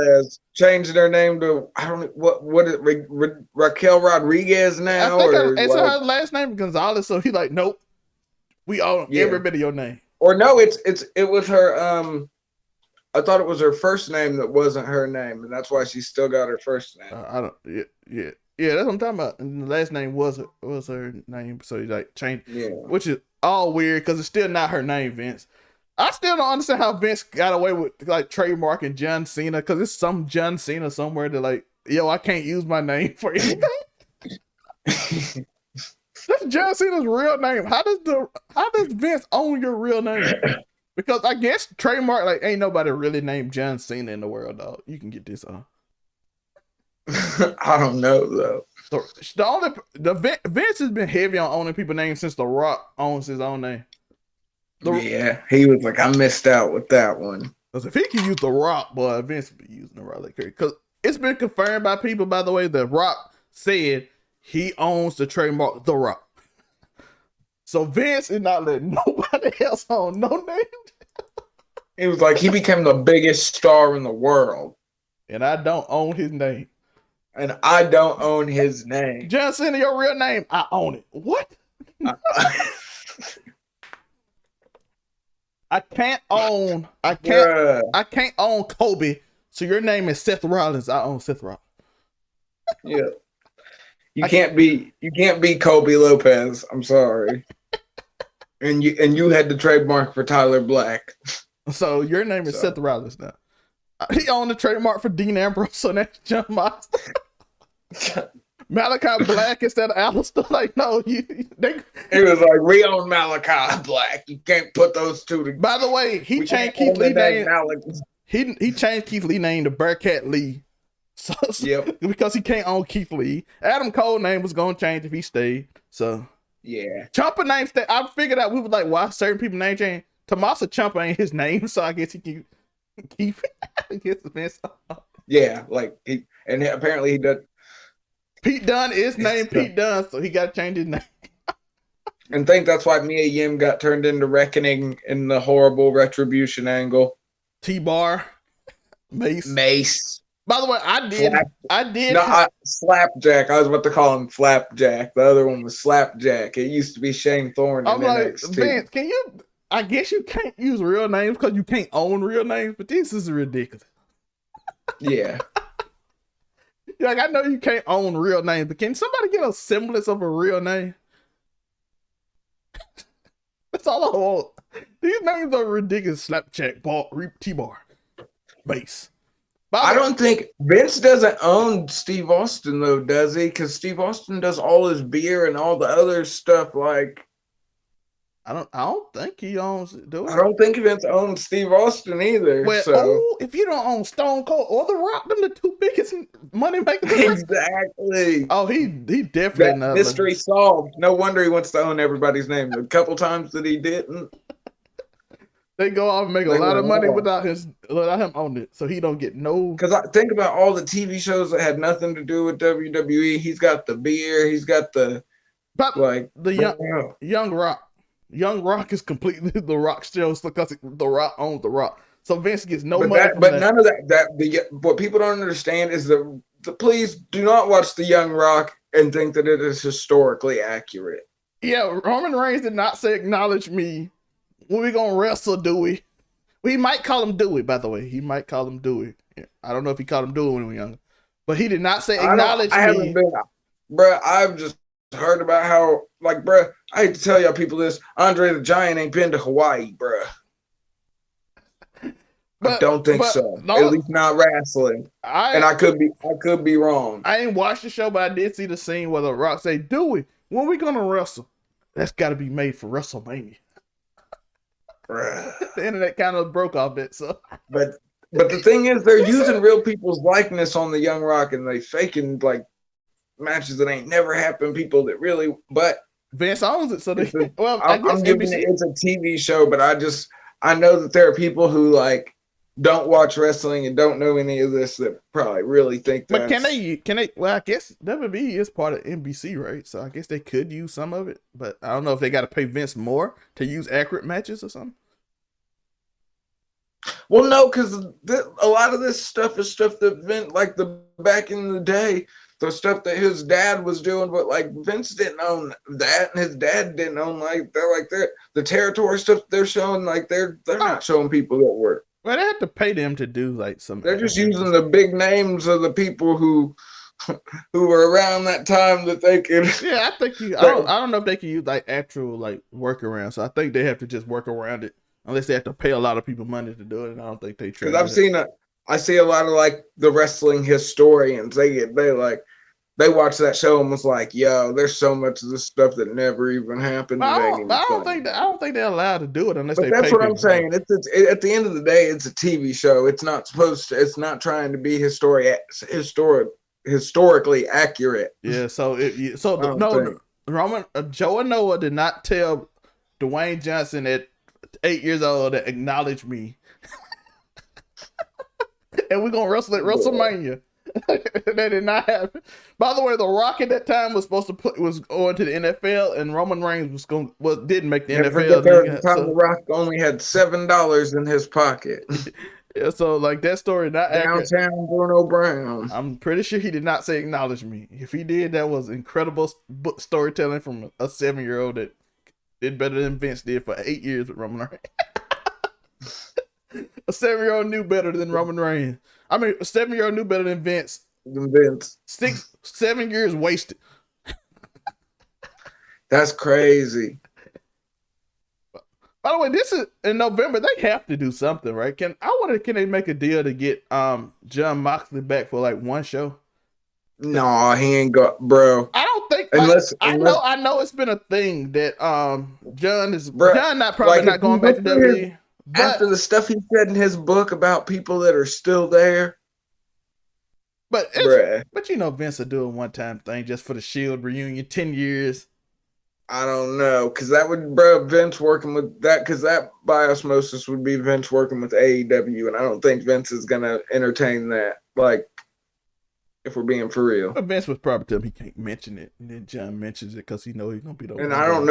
Changed their name to I don't know what is Raquel Rodriguez now. It's her last name Gonzalez. So he's like, nope, we own every bit of your name. Or no, it was her. I thought it was her first name that wasn't her name, and that's why she still got her first name. I don't. Yeah. That's what I'm talking about. And the last name was her name, so he like changed. Yeah, which is all weird because it's still not her name, Vince. I still don't understand how Vince got away with like trademarking John Cena, because it's some John Cena somewhere that like, yo, I can't use my name for anything. That's John Cena's real name. How does Vince own your real name? Because I guess trademark, like, ain't nobody really named John Cena in the world, dog. You can get this on. I don't know though. Vince has been heavy on owning people's names since The Rock owns his own name. Yeah, he was like, I missed out with that one. Because if he can use The Rock, boy, Vince would be using The Rock like crazy. Because it's been confirmed by people, by the way, that Rock said he owns the trademark The Rock. So Vince is not letting nobody else own no name. It was like he became the biggest star in the world. And I don't own his name. And I don't own his name. John Cena, your real name, I own it. What? I can't own Kobe. So your name is Seth Rollins. I own Seth Rollins. Yeah. You can't be Kobe Lopez. I'm sorry. And you had the trademark for Tyler Black. So your name is Seth Rollins now. He owned the trademark for Dean Ambrose, so that's John Mox. Malachi Black instead of Alistair. Like, no, it was like, we own Malachi Black. You can't put those two together. By the way, he changed Keith Lee name. He changed Keith Lee name to Bearcat Lee. So, yep. Because he can't own Keith Lee. Adam Cole's name was gonna change if he stayed. So yeah. Ciampa name stay. I figured out we were like, why certain people name change. Tommaso Ciampa ain't his name, so I guess he can keep it. Yeah, like apparently he does. Pete Dunne is named Pete Dunne, so he got to change his name. And think that's why Mia Yim got turned into Reckoning in the horrible Retribution angle. T-Bar, Mace. By the way, I did. No, Slapjack. I was about to call him Flapjack. The other one was Slapjack. It used to be Shane Thorne. I'm like, NXT. Vince, can you? I guess you can't use real names because you can't own real names, but this is ridiculous. Yeah. Like, I know you can't own real names, but can somebody get a semblance of a real name? That's all I want. These names are ridiculous. Slapjack, T-Bar, Base. I don't think Vince doesn't own Steve Austin though, does he? Because Steve Austin does all his beer and all the other stuff. Like, I don't think he owns it. I don't think Vince owns Steve Austin either. Well, so if you don't own Stone Cold or The Rock, them the two biggest money makers. Exactly. Oh, he definitely that mystery solved. No wonder he wants to own everybody's name. A couple times that he didn't. They go off and make a lot of money without him owning it, so he don't get no. Because I think about all the TV shows that had nothing to do with WWE. He's got the beer. He's got the Young Rock. Young Rock is completely The Rock show because The Rock owns The Rock. So Vince gets no money. But none of that. What people don't understand is please do not watch the Young Rock and think that it is historically accurate. Yeah, Roman Reigns did not say acknowledge me. When we gonna wrestle Dewey? He might call him Dewey, by the way. He might call him Dewey. Yeah. I don't know if he called him Dewey when he was younger. But he did not say acknowledge me. I haven't been, bruh, I've just heard about how, like, bruh, I hate to tell y'all people this, Andre the Giant ain't been to Hawaii, bruh. I don't think so. No, at least not wrestling. And I could be wrong. I ain't watched the show, but I did see the scene where The Rock say, Dewey, when we gonna wrestle? That's gotta be made for WrestleMania. The internet kind of broke off it, so. But the thing is, they're using real people's likeness on the Young Rock, and they faking like matches that ain't never happened. People that really, but Vince owns it, so they. I'm giving it's a TV show, but I know that there are people who like don't watch wrestling and don't know any of this that probably really think that. But can they? Well, I guess WWE is part of NBC, right? So I guess they could use some of it, but I don't know if they got to pay Vince more to use accurate matches or something. Well, no, because a lot of this stuff is stuff that Vince, like back in the day, the stuff that his dad was doing, but like Vince didn't own that, and his dad didn't own the territory stuff they're showing. Like they're not showing people that work. Well, they have to pay them to do like some. They're just using the big names of the people who were around that time that they could. Yeah, I think I don't know if they can use like actual like workarounds. So I think they have to just work around it. unless they have to pay a lot of people money to do it. And I don't think they try. Because I see a lot of like the wrestling historians. They watch that show and was like, "Yo, there's so much of this stuff that never even happened." I don't think they're allowed to do it unless they. But that's pay what I'm saying. It's at the end of the day, it's a TV show. It's not supposed to. It's not trying to be historically accurate. Yeah. So Roman Joe and Noah did not tell Dwayne Johnson at 8 years old to acknowledge me, and we're gonna wrestle at WrestleMania. That did not happen. By the way, The Rock at that time was supposed to was going to the NFL, and Roman Reigns didn't make the NFL. The Rock only had $7 in his pocket. Yeah, so like that story not accurate. Downtown Bruno Brown. I'm pretty sure he did not say acknowledge me. If he did, that was incredible storytelling from a 7-year-old that did better than Vince did for 8 years with Roman Reigns. A 7-year-old knew better than Roman Reigns. I mean, a 7-year-old knew better than Vince. 7 years wasted. That's crazy. By the way, this is in November. They have to do something, right? Can they make a deal to get John Moxley back for like one show? No, he ain't got, bro. I don't think. I know it's been a thing that John not going back to WWE. After the stuff he said in his book about people that are still there. But you know Vince will do a one-time thing just for the Shield reunion, 10 years. I don't know, because that would, Vince working with that, because that by osmosis would be Vince working with AEW, and I don't think Vince is going to entertain that, like, if we're being for real. But Vince was probably telling him he can't mention it, and then John mentions it because he knows he's going to be the one. And I don't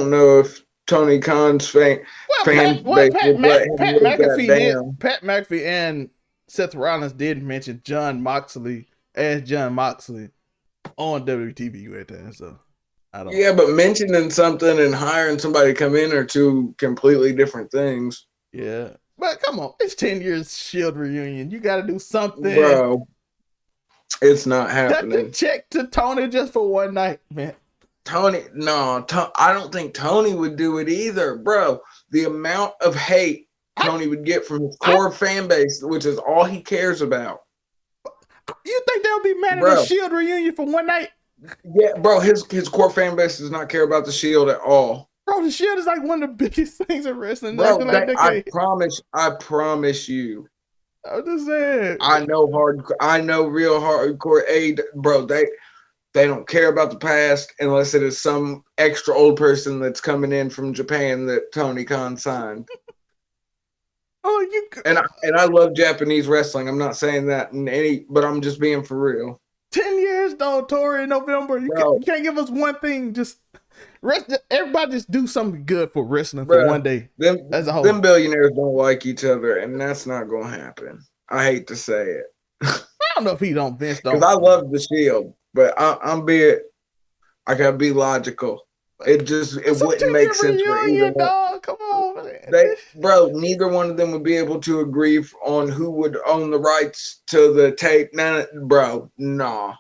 know if Tony Khan's fan base will let him down. Pat McAfee and Seth Rollins did mention John Moxley as John Moxley on WTV at that time, so I don't. Yeah, but mentioning something and hiring somebody to come in are two completely different things. Yeah, but come on, it's 10 years Shield reunion. You got to do something, bro. It's not happening. Check to Tony just for one night, man. I don't think Tony would do it either, bro. The amount of hate Tony would get from his core fan base, which is all he cares about. You think they'll be mad at the Shield reunion for one night? Yeah, bro, his core fan base does not care about the Shield at all. Bro, the Shield is like one of the biggest things in wrestling. Bro, I promise you. I'm just saying. I know real hardcore bro, they don't care about the past unless it is some extra old person that's coming in from Japan that Tony Khan signed. And I love Japanese wrestling. I'm not saying that but I'm just being for real. 10 years though, Tori, in November. You can't give us one thing. Everybody just do something good for wrestling for one day. Them billionaires don't like each other, and that's not gonna happen. I hate to say it. I don't know if Vince don't. Because I love the Shield, but I gotta be logical. It wouldn't make sense for either one. Come on, man. Neither one of them would be able to agree on who would own the rights to the tape. Nah.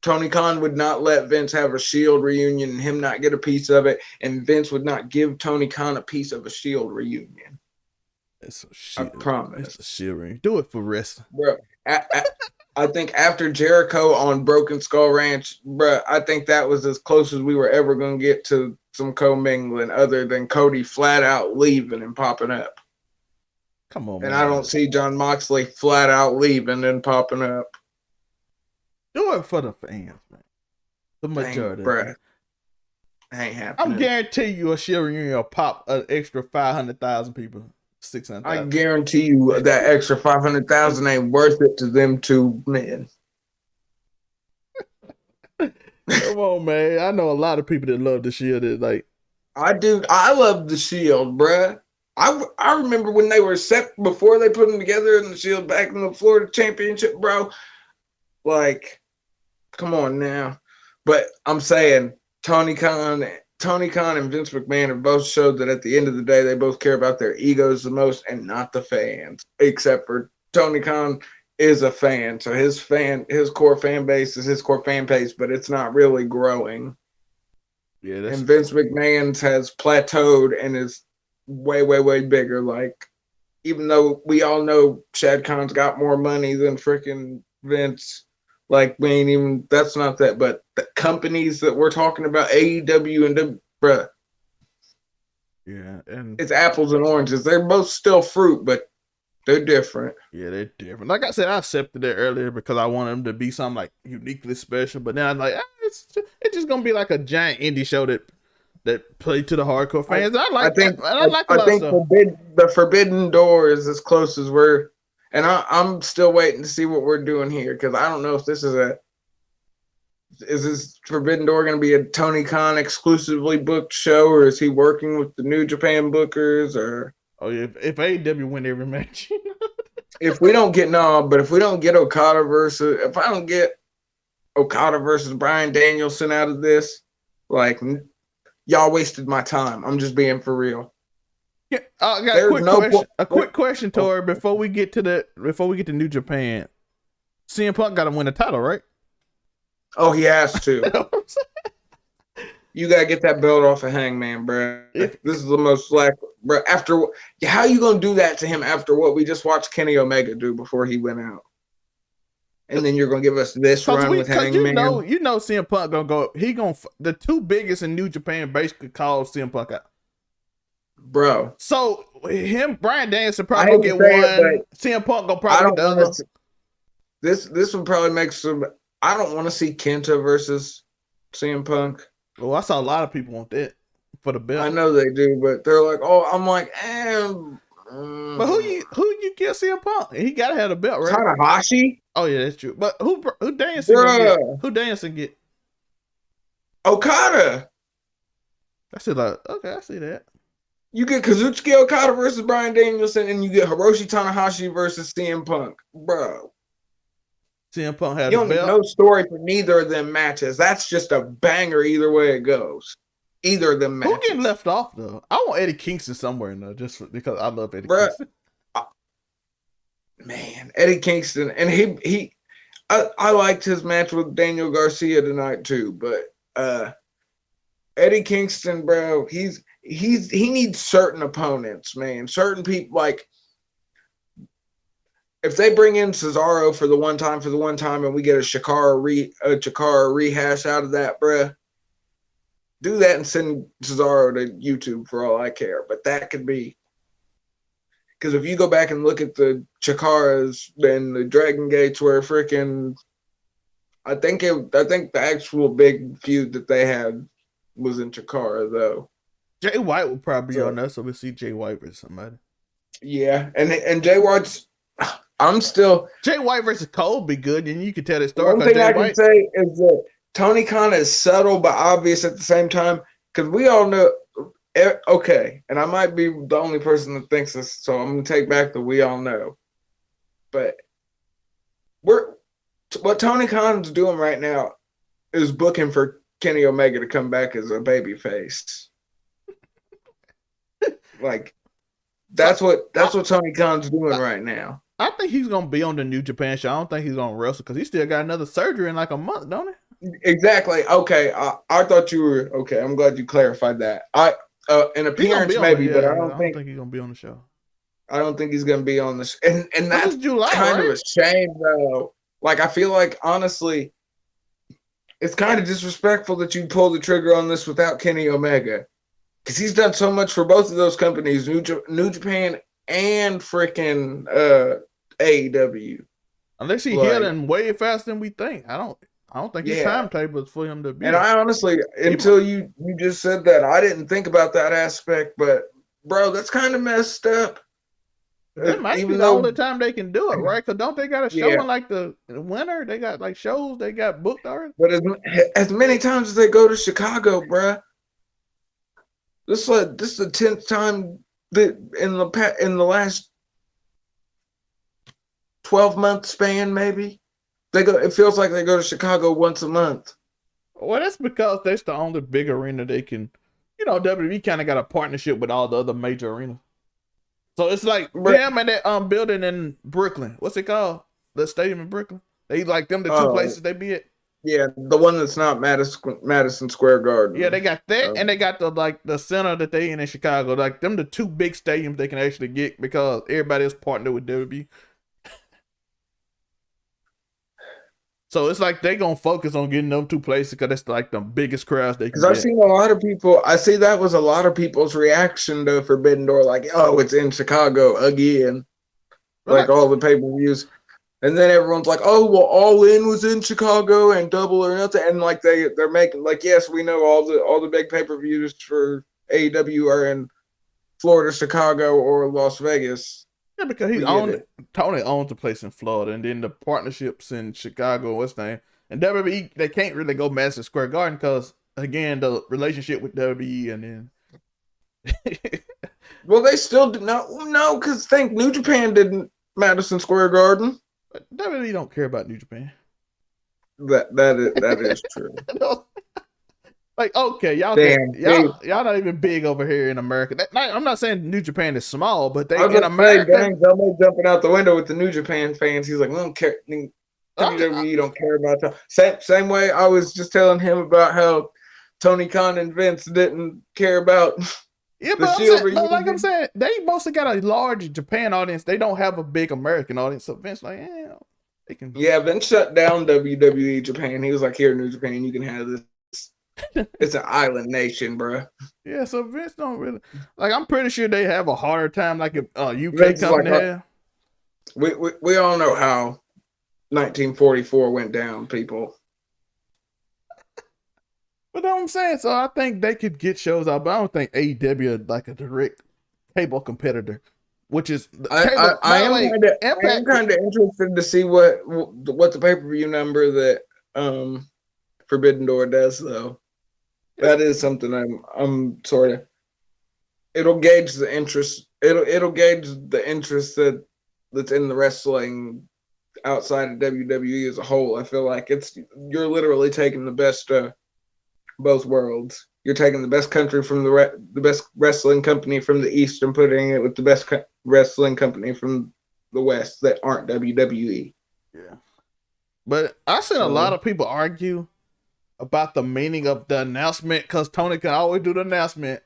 Tony Khan would not let Vince have a Shield reunion and him not get a piece of it, and Vince would not give Tony Khan a piece of a Shield reunion. It's a Shield. I promise. It's a Shield reunion. Do it for wrestling. Bro, I think after Jericho on Broken Skull Ranch, I think that was as close as we were ever going to get to some commingling other than Cody flat out leaving and popping up. Come on, and man. I don't see John Moxley flat out leaving and popping up. Do it for the fans, man. The majority. Ain't happening. I'm guaranteeing you a Shield reunion will pop an extra 500,000 people. 600,000. I guarantee you that extra 500,000 ain't worth it to them two men. Come on, man. I know a lot of people that love the Shield. I do. I love the Shield, bruh. I remember when they were set before they put them together in the Shield back in the Florida Championship, bro. Like, come on now. But I'm saying Tony Khan and Vince McMahon have both showed that at the end of the day, they both care about their egos the most and not the fans. Except for Tony Khan is a fan, so his core fan base is his core fan base, but it's not really growing. Yeah, and Vince McMahon's has plateaued and is way, way, way bigger. Like, even though we all know Shad Khan's got more money than freaking Vince, like, we ain't even, that's not that, but the companies that we're talking about, AEW and bruh, yeah, and it's apples and oranges. They're both still fruit, but they're different. yeah, they're different. Like I said, I accepted it earlier because I wanted them to be something like uniquely special. But now I'm like, it's just gonna be like a giant indie show that play to the hardcore fans. I think a lot of stuff. The Forbidden Door is as close as we're, and I'm still waiting to see what we're doing here because I don't know if this is this Forbidden Door going to be a Tony Khan exclusively booked show, or is he working with the New Japan bookers, or? Oh yeah, if AEW win every match. If we don't get Okada if I don't get Okada versus Bryan Danielson out of this, like, y'all wasted my time. I'm just being for real. Yeah, I got a quick question, Tori, before we get to New Japan. CM Punk got to win the title, right? Oh, he has to. You gotta get that belt off of Hangman, bro. This is the most bro. How you gonna do that to him after what we just watched Kenny Omega do before he went out? And then you're gonna give us this run with Hangman. You know, CM Punk gonna go. The two biggest in New Japan basically called CM Punk out, bro. So Bryan Danielson probably gonna get one. CM Punk gonna probably get the other. This would probably make some. I don't want to see Kenta versus CM Punk. Well, I saw a lot of people want that for the belt. I know they do, but they're like, oh, I'm like, But who you get CM Punk? He gotta have the belt, right? Tanahashi. Oh yeah, that's true. But who Danielson get? Who Danielson get? Okada. I said, like, okay, I see that. You get Kazuchika Okada versus Bryan Danielson, and you get Hiroshi Tanahashi versus CM Punk, bro. CM Punk had the belt. No story for neither of them matches. That's just a banger either way it goes. Either of them matches. Who getting left off though? I want Eddie Kingston somewhere in there just because I love Eddie Kingston. Man, Eddie Kingston, and I liked his match with Daniel Garcia tonight too. But Eddie Kingston, bro, he needs certain opponents, man. Certain people, like, if they bring in Cesaro for the one time, and we get a Chikara rehash out of that, bruh, do that and send Cesaro to YouTube for all I care. But that could be, because if you go back and look at the Chikaras and the Dragon Gates, where freaking, I think the actual big feud that they had was in Chikara though. Jay White will probably be on there, so we'll see Jay White versus somebody. Yeah, and Jay White's. Jay White versus Cole be good, and you can tell the story. One thing I can say is that Tony Khan is subtle but obvious at the same time, because we all know. Okay, and I might be the only person that thinks this, so I'm gonna take back the we all know. But what Tony Khan's doing right now is booking for Kenny Omega to come back as a babyface. Like, that's what Tony Khan's doing right now. I think he's gonna be on the New Japan show. I don't think he's gonna wrestle because he still got another surgery in like a month, don't he? Exactly. Okay. I thought you were okay. I'm glad you clarified that. An appearance maybe, but I don't think he's gonna be on the show. I don't think he's gonna be on the show. And that's July, kind of a shame though. Like, I feel like, honestly, it's kind of disrespectful that you pull the trigger on this without Kenny Omega, because he's done so much for both of those companies, New Japan and freaking AEW. Unless he's healing way faster than we think. I don't think his timetable is for him to be. And I honestly, until you just said that, I didn't think about that aspect. But bro, that's kind of messed up. That might be the only time they can do it, right? Because don't they got a show in like the winter? They got like shows they got booked already. But as many times as they go to Chicago, bro, this is the 10th time that in the last 12-month span, maybe they go. It feels like they go to Chicago once a month. Well, that's because that's the only big arena they can. You know, WWE kind of got a partnership with all the other major arenas. So it's like them and that building in Brooklyn. What's it called? The stadium in Brooklyn. They like them the two places they be at. Yeah, the one that's not Madison Square Garden. Yeah, they got that, and they got the center that they in Chicago. Like them, the two big stadiums they can actually get because everybody is partnered with WWE. So it's like they gonna focus on getting them two places because that's like the biggest crowds they can Because I've get. seen a lot of people. I see that was a lot of people's reaction to Forbidden Door, like, "Oh, it's in Chicago again," like all the pay-per-views. And then everyone's like, "Oh, well, All In was in Chicago and Double or Nothing," and like they're making like, yes, we know all the big pay-per-views for AEW are in Florida, Chicago, or Las Vegas. Yeah, because Tony owns the place in Florida, and then the partnerships in Chicago, what's the name? And WWE, they can't really go Madison Square Garden because again, the relationship with WWE, and then well, they still do no, because think New Japan didn't Madison Square Garden. But WWE don't care about New Japan. That is true. Like, okay, y'all not even big over here in America. I'm not saying New Japan is small, but they in America. Somebody jumping out the window with the New Japan fans. He's like, we don't care. WWE don't care about that. Same way I was just telling him about how Tony Khan and Vince didn't care about. Yeah, but I'm saying, they mostly got a large Japan audience. They don't have a big American audience. So Vince, like, they can. Yeah, Vince shut down WWE Japan. He was like, "Here, New Japan, you can have this. It's an island nation, bro." Yeah, so Vince don't really like. I'm pretty sure they have a harder time, like if UK company have. We all know how 1944 went down, people. But what I'm saying, so I think they could get shows out, but I don't think AEW is like a direct cable competitor, which is I am kind of interested to see what the pay-per-view number that Forbidden Door does, though. That is something I'm sort of. It'll gauge the interest. It'll gauge the interest that's in the wrestling outside of WWE as a whole. I feel like you're literally taking the best both worlds. You're taking the best country from the best wrestling company from the East and putting it with the best wrestling company from the West that aren't WWE. Yeah, but I seen a lot of people argue about the meaning of the announcement because Tony can always do the announcement,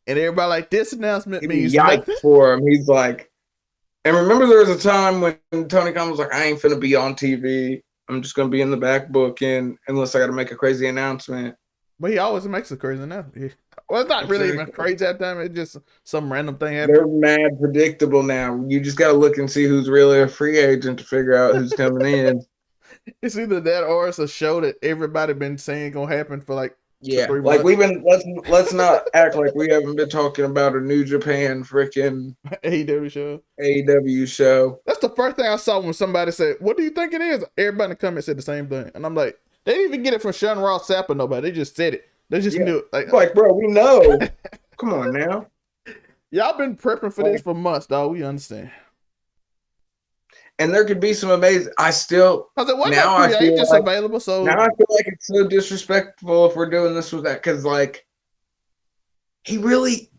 and everybody like this announcement means yikes for him. He's like, and remember there was a time when Tony Khan was like, "I ain't finna be on TV. I'm just gonna be in the back booking unless I got to make a crazy announcement." But he always makes a crazy announcement. Well, it's not really even crazy at that time. It's just some random thing happened. They're mad predictable now. You just got to look and see who's really a free agent to figure out who's coming in. It's either that or it's a show that everybody been saying gonna happen for like 3 months. We've been let's not act like we haven't been talking about a New Japan freaking AEW show. That's the first thing I saw when somebody said, "What do you think it is?" Everybody in the comments said the same thing, and I'm like, they didn't even get it from Sean Ross Sapp or nobody. They just said it. They just knew it. Like, bro, we know. Come on now. Y'all been prepping for this for months, dog. We understand. And there could be some amazing. I feel available. So now I feel like it's so disrespectful if we're doing this with that because, like, he really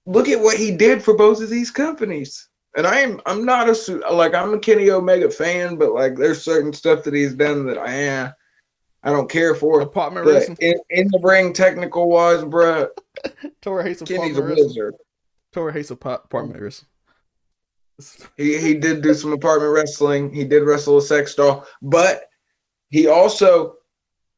look at what he did for both of these companies. And I'm not I'm a Kenny Omega fan, but like, there's certain stuff that he's done that I don't care for. Apartment wrestling in the ring, technical wise, bro. Tori hates Kenny's a wizard. Tori hates apartment wrestling. He did do some apartment wrestling. He did wrestle a sex doll, but he also,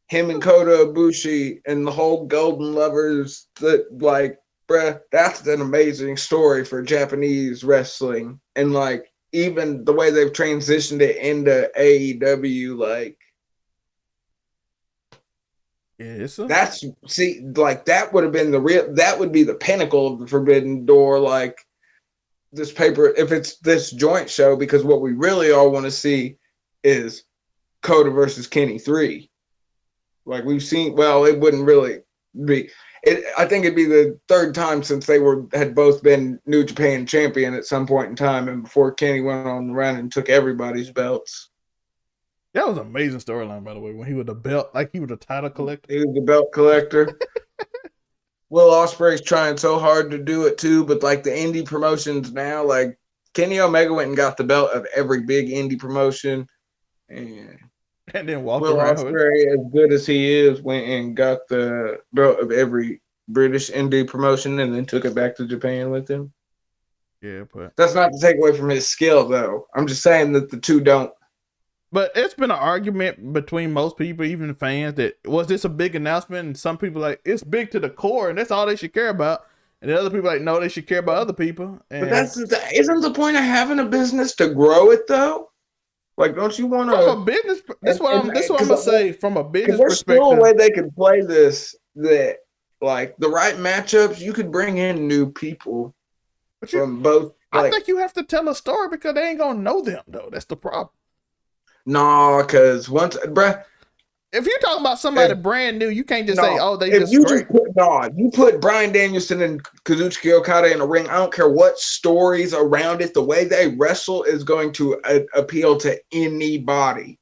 him and Kota Ibushi and the whole Golden Lovers, that like, bruh, that's an amazing story for Japanese wrestling. And like, even the way they've transitioned it into AEW, like, that would have been that would be the pinnacle of the Forbidden Door, like, this paper, if it's this joint show, because what we really all want to see is Kota versus Kenny 3. Like we've seen, well, it wouldn't really be. I think it'd be the third time since they had both been New Japan champion at some point in time, and before Kenny went on the run and took everybody's belts. That was an amazing storyline, by the way, when he was the belt, like he was the title collector. He was the belt collector. Will Ospreay's trying so hard to do it too, but like the indie promotions now, like Kenny Omega went and got the belt of every big indie promotion, and and then walked Will around with it. Ospreay, as good as he is, went and got the belt of every British indie promotion and then took it back to Japan with him. Yeah, but that's not to take away from his skill, though. I'm just saying that the two don't. But it's been an argument between most people, even the fans, that was this a big announcement? And some people like it's big to the core, and that's all they should care about. And the other people like no, they should care about other people. And but isn't the point of having a business to grow it though? Like, don't you want to? From a business, this what I'm gonna say. From a business there's perspective, still a way they could play this. That like the right matchups, you could bring in new people from both. I think you have to tell a story because they ain't gonna know them though. That's the problem. No, because once, bruh. If you're talking about somebody brand new, you can't just say, "Oh, they if just you great." You put Bryan Danielson and Kazuchika Okada in a ring. I don't care what stories around it. The way they wrestle is going to appeal to anybody.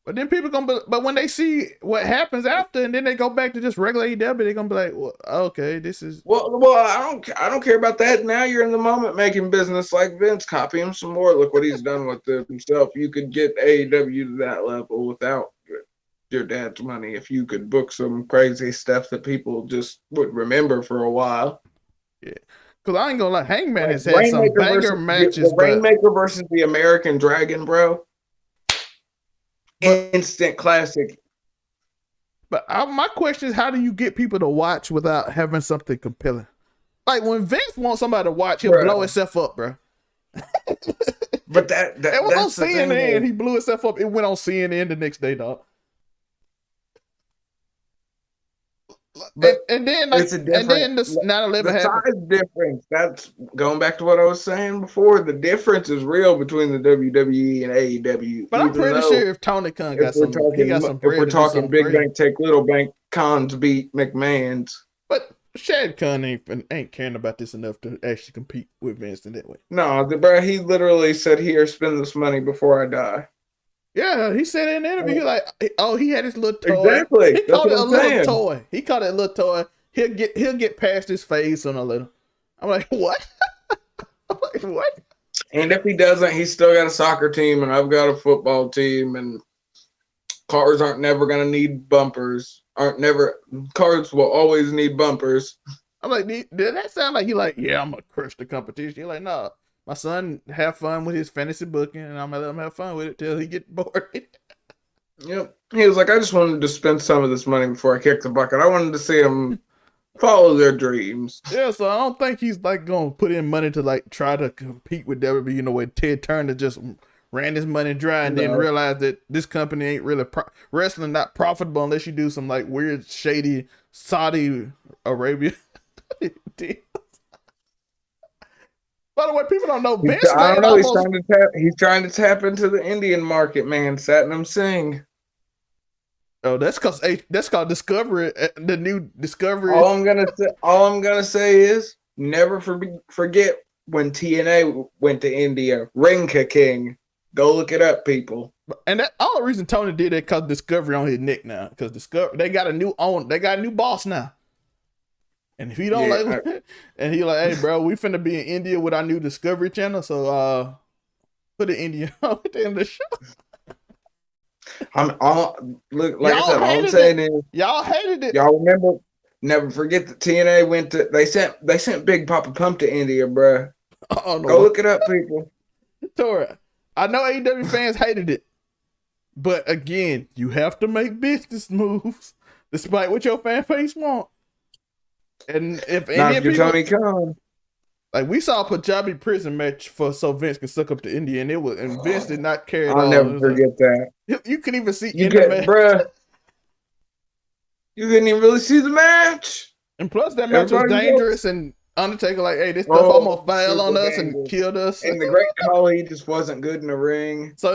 But then people gonna, but when they see what happens after, and then they go back to just regular AEW, they're gonna be like, "Well, okay, this is." Well, I don't care about that. Now you're in the moment making business like Vince. Copy him some more. Look what he's done with himself. You could get AEW to that level without your dad's money if you could book some crazy stuff that people just would remember for a while. Yeah, because I ain't gonna lie, Hangman has had some banger matches. The Rainmaker versus the American Dragon, bro. Instant classic. But my question is, how do you get people to watch without having something compelling? Like when Vince wants somebody to watch, he'll blow himself up, bro. But that it was on CNN. He blew himself up. It went on CNN the next day, dog. And then like, the 9/11 happened. Size difference. That's going back to what I was saying before. The difference is real between the WWE and AEW. But I'm pretty sure if Tony Khan got some, he got some bread. If we're talking big bank take little bank, Khan's beat McMahon's. But Shad Khan ain't caring about this enough to actually compete with Vince in that way. No, bro, he literally said, "Here, spend this money before I die." Yeah, he said in an interview, he had his little toy. Exactly. He called it a little toy. He called it a little toy. He'll get past his face on a little. I'm like, what? I'm like, what? And if he doesn't, he's still got a soccer team, and I've got a football team, and cars aren't never gonna need bumpers. Cars will always need bumpers. I'm like, did that sound like yeah, I'm gonna crush the competition? You're like, no. My son have fun with his fantasy booking, and I'm gonna let him have fun with it till he get bored. Yep. He was like, I just wanted to spend some of this money before I kick the bucket. I wanted to see them follow their dreams. Yeah, so I don't think he's gonna put in money to try to compete with WWE. Where Ted Turner just ran his money dry and then realized that this company ain't really wrestling not profitable unless you do some weird shady Saudi Arabia deal. By the way, people don't know Vince. I don't know. He's trying to tap into the Indian market, man. Satnam Singh. Oh, that's called Discovery. The new Discovery. All I'm gonna say is never forget when TNA went to India. Rinka King. Go look it up, people. And that all the reason Tony did that because Discovery on his neck now. Because they got a new boss now. And if he don't and he hey bro, we finna be in India with our new Discovery Channel, so put an Indian on the end of the show. All I'm saying is y'all hated it. Y'all remember? Never forget that TNA they sent Big Papa Pump to India, bro. Go look it up, people. Tora, I know AEW fans hated it, but again, you have to make business moves despite what your fan base want. And if Indian people, Tony Khan, we saw a Punjabi prison match so Vince can suck up to India, and Vince did not care at all. I'll never forget that. You can even see bruh. You couldn't even really see the match. And plus, that match was dangerous, and Undertaker hey, this stuff almost fell on us and killed us. And the Great Khali just wasn't good in the ring. So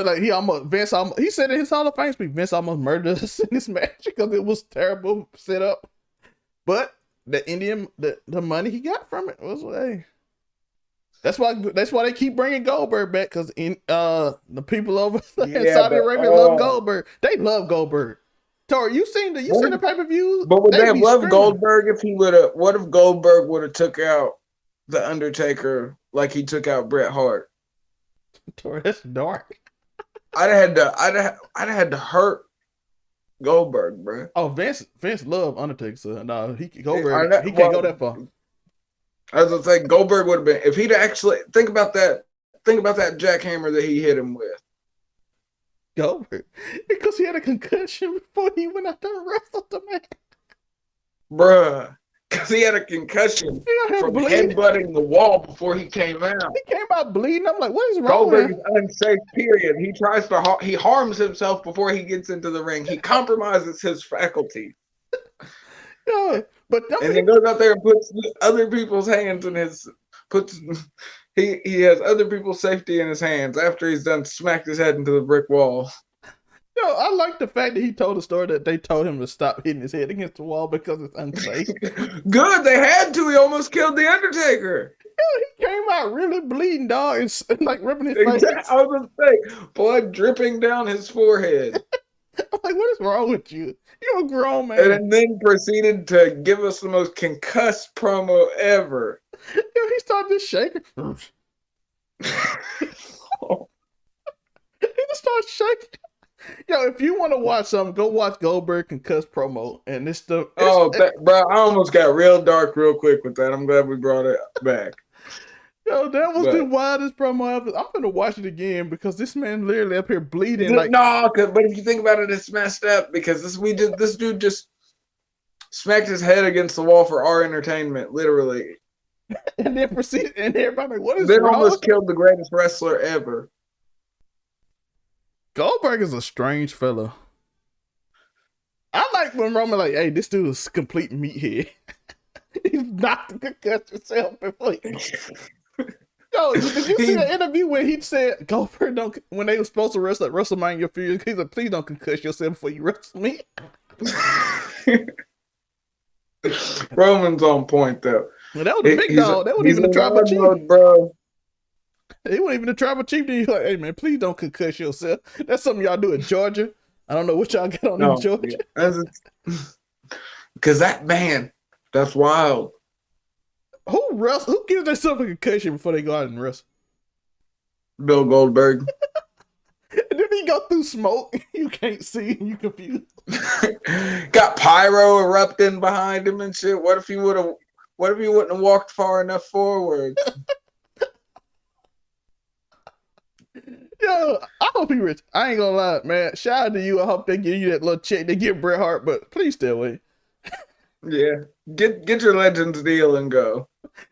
he said in his Hall of Fame speech, Vince almost murdered us in this match because it was terrible setup. But the money he got from it was that's why they keep bringing Goldberg back, because the people over in Saudi Arabia love Goldberg. They love Goldberg. Tori, you seen the pay-per-views? But would they have loved Goldberg if he would have? What if Goldberg would have took out the Undertaker like he took out Bret Hart? Tori, that's dark. I'd had to hurt Goldberg, bro. Oh, Vince love Undertaker, so no, he I Goldberg know, he can't go well, that far. I was gonna say Goldberg would have been if he'd actually think about that. Think about that jackhammer that he hit him with. Goldberg, because he had a concussion before he went out there and wrestled the man. Bruh. Because he had a concussion from headbutting the wall before he came out. He came out bleeding. I'm like, what is wrong with him? Goldberg is unsafe, period. He harms himself before he gets into the ring. He compromises his faculty. Yeah, but and then goes out there and puts other people's hands in his he has other people's safety in his hands after he's done smacked his head into the brick wall. Yo, I like the fact that he told a story that they told him to stop hitting his head against the wall because it's unsafe. Good, they had to. He almost killed the Undertaker. Yo, he came out really bleeding, dog, and like ripping his face. I was gonna say, blood dripping down his forehead. I'm like, what is wrong with you? You're a grown man. And then proceeded to give us the most concussed promo ever. Yo, he started just shaking. He just started shaking. Yo, if you want to watch something, go watch Goldberg concussed promo. And this stuff. Bro, I almost got real dark real quick with that. I'm glad we brought it back. Yo, that was the wildest promo ever. I'm gonna watch it again because this man literally up here bleeding. Like, no, but if you think about it, it's messed up because this dude just smacked his head against the wall for our entertainment, literally. And then proceeded, and everybody like, what is then wrong? Almost killed the greatest wrestler ever. Goldberg is a strange fella. I like when Roman like, hey, this dude is complete meathead. He's not to concuss himself before he... Yo, did you see the interview where he said Goldberg don't, when they were supposed to wrestle at WrestleMania Furious, he's like, please don't concuss yourself before you wrestle me. Roman's on point though. Well, that was a big dog. That wasn't even the tribal chief, mode, bro. He wasn't even the tribal chief. Then he's like, hey man, please don't concuss yourself. That's something y'all do in Georgia. I don't know what y'all got on in Georgia. Because that man, that's wild. Who gives themselves a concussion before they go out and wrestle? Bill Goldberg. And then he go through smoke. You can't see. You confused. Got pyro erupting behind him and shit. What if he wouldn't have walked far enough forward? Yo, I hope he rich. I ain't gonna lie, man. Shout out to you. I hope they give you that little check they give Bret Hart, but please stay away. Yeah, get your Legends deal and go.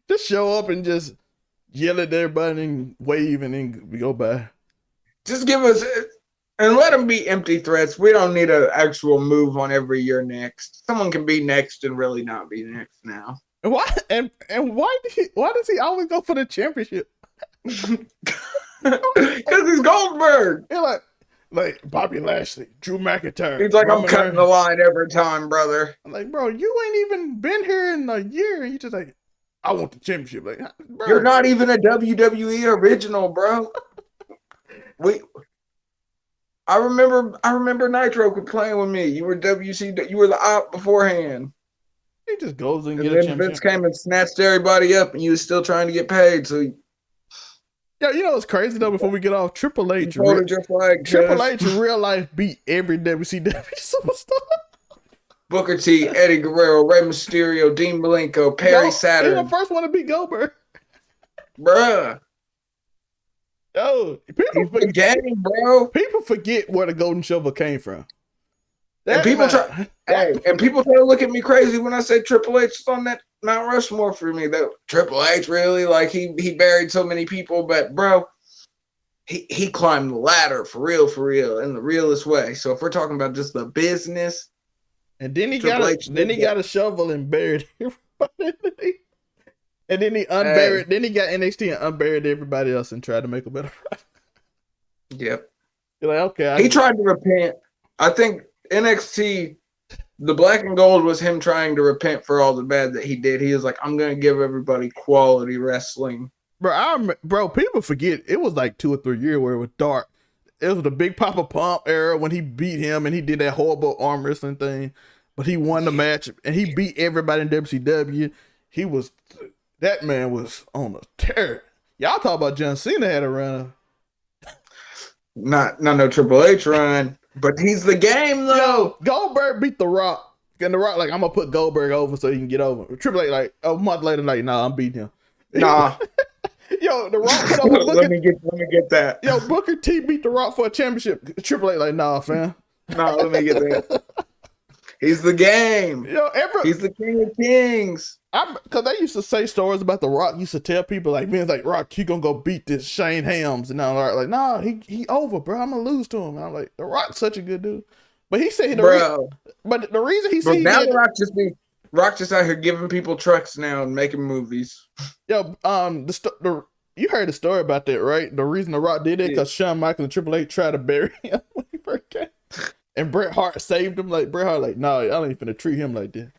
Just show up and just yell at everybody and wave and then we go by. Just give us and let them be empty threats. We don't need an actual move on every year next. Someone can be next and really not be next now. And why? And why does he always go for the championship? Because he's Goldberg. He's like Bobby Lashley, Drew McIntyre. He's like, I'm cutting the line every time, brother. I'm like, bro, you ain't even been here in a year. And you just like, I want the championship. Like, bro. You're not even a WWE original, bro. I remember Nitro could play with me. You were WC. You were the op beforehand. He just goes and then a championship. Vince came and snatched everybody up, and you was still trying to get paid. So. Yeah, you know what's crazy though? Before we get off, Triple H in real life beat every WCW superstar. Booker T, Eddie Guerrero, Rey Mysterio, Dean Malenko, Perry Saturn. He was the first one to beat Goldberg. Bruh. Yo, people forget where the Golden Shovel came from. And people try to look at me crazy when I say Triple H is on that Mount Rushmore for me. That Triple H really like he buried so many people, but bro, he climbed the ladder for real in the realest way. So if we're talking about just the business, and then he got a shovel and buried everybody. And then he unburied. Then he got NXT and unburied everybody else and tried to make a better product. Yep. You're like, okay. He tried to repent. I think NXT, the black and gold was him trying to repent for all the bad that he did. He was like, I'm going to give everybody quality wrestling. Bro, people forget it was like 2 or 3 years where it was dark. It was the Big Papa Pump era when he beat him and he did that horrible arm wrestling thing. But he won the match and he beat everybody in WCW. That man was on a tear. Y'all talk about John Cena had a run. Not no Triple H run, but he's the game though. Yo, Goldberg beat The Rock. And The Rock, like, I'm gonna put Goldberg over so he can get over. Triple H, like, a month later, like, nah, I'm beating him. Nah. Yo, The Rock put over Booker. let me get that. Yo, Booker T beat The Rock for a championship. Triple H, like, nah, fam. Nah, let me get that. He's the game. Yo, he's the king of kings. Because they used to say stories about The Rock. Used to tell people, like, man, like, Rock, he gonna go beat this Shane Helms. And I'm like, nah, he over, bro. I'm gonna lose to him. And I'm like, The Rock's such a good dude. But he said, but the reason he said, now Rock just out here giving people trucks now and making movies. Yo, you heard the story about that, right? The reason The Rock did it because Shawn Michaels and Triple H tried to bury him when he first came. And Bret Hart saved him. Like, Bret Hart, like, no, I don't even finna treat him like that.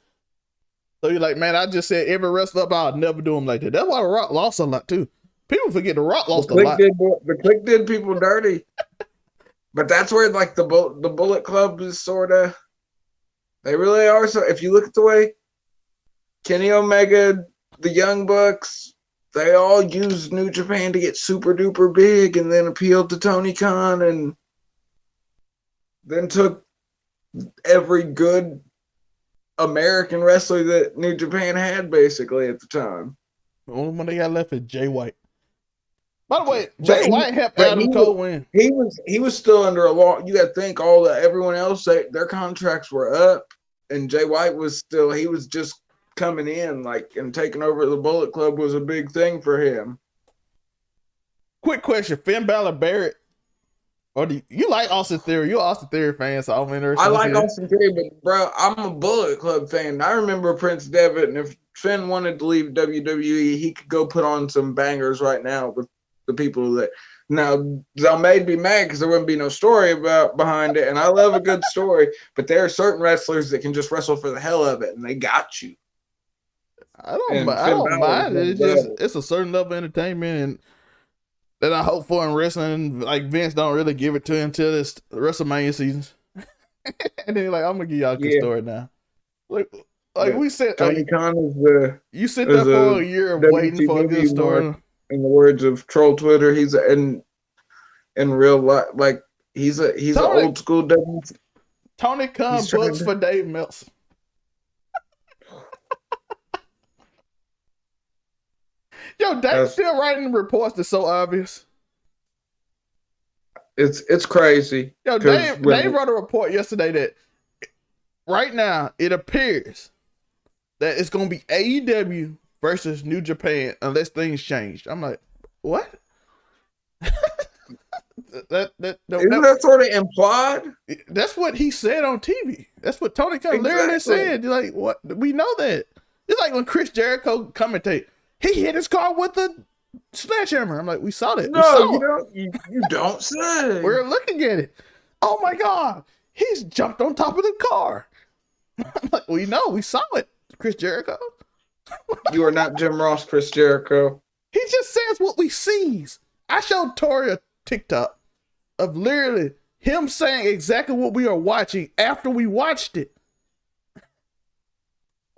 So you're like, man, I just said every wrestler up, I'll never do him like that. That's why The Rock lost a lot too. People forget The Rock lost a lot. The Click did people dirty. But that's where, like, the Bullet Club is sort of, they really are. So if you look at the way Kenny Omega, the Young Bucks, they all used New Japan to get super duper big and then appealed to Tony Khan and then took every good American wrestler that New Japan had basically at the time. The only one they got left is Jay White. By the way, Jay White helped Adam Cole win. He was still under a law. You got to think everyone else, their contracts were up, and Jay White was still. He was just coming in, like, and taking over the Bullet Club was a big thing for him. Quick question: Finn Balor Barrett, or do you like Austin Theory? You're an Austin Theory fan, so I'm interested. I like Austin Theory, but bro, I'm a Bullet Club fan. I remember Prince Devitt, and if Finn wanted to leave WWE, he could go put on some bangers right now with the people that now they'll made be mad because there wouldn't be no story behind it. And I love a good story, but there are certain wrestlers that can just wrestle for the hell of it, and they got you. I don't mind it. It's a certain level of entertainment and that I hope for in wrestling. Like, Vince don't really give it to him until it's WrestleMania seasons. And then, like, I'm gonna give y'all a good story now. Like we said, Tony Khan is the. You sit there for a year of waiting for a good story. In the words of Troll Twitter, he's in real life, like he's an old school WWE. Tony Khan books for Dave Meltzer. Yo, Dave's still writing reports that's so obvious. It's crazy. Yo, Dave wrote a report yesterday that right now it appears that it's gonna be AEW versus New Japan unless things change. I'm like, what? Isn't that sort of implied? That's what he said on TV. That's what Tony Khan literally said. Like, what? We know that. It's like when Chris Jericho commentate. He hit his car with a sledgehammer. I'm like, we saw that. No, you don't say. We're looking at it. Oh my God. He's jumped on top of the car. I'm like, we saw it, Chris Jericho. You are not Jim Ross, Chris Jericho. He just says what we sees. I showed Tori a TikTok of literally him saying exactly what we are watching after we watched it.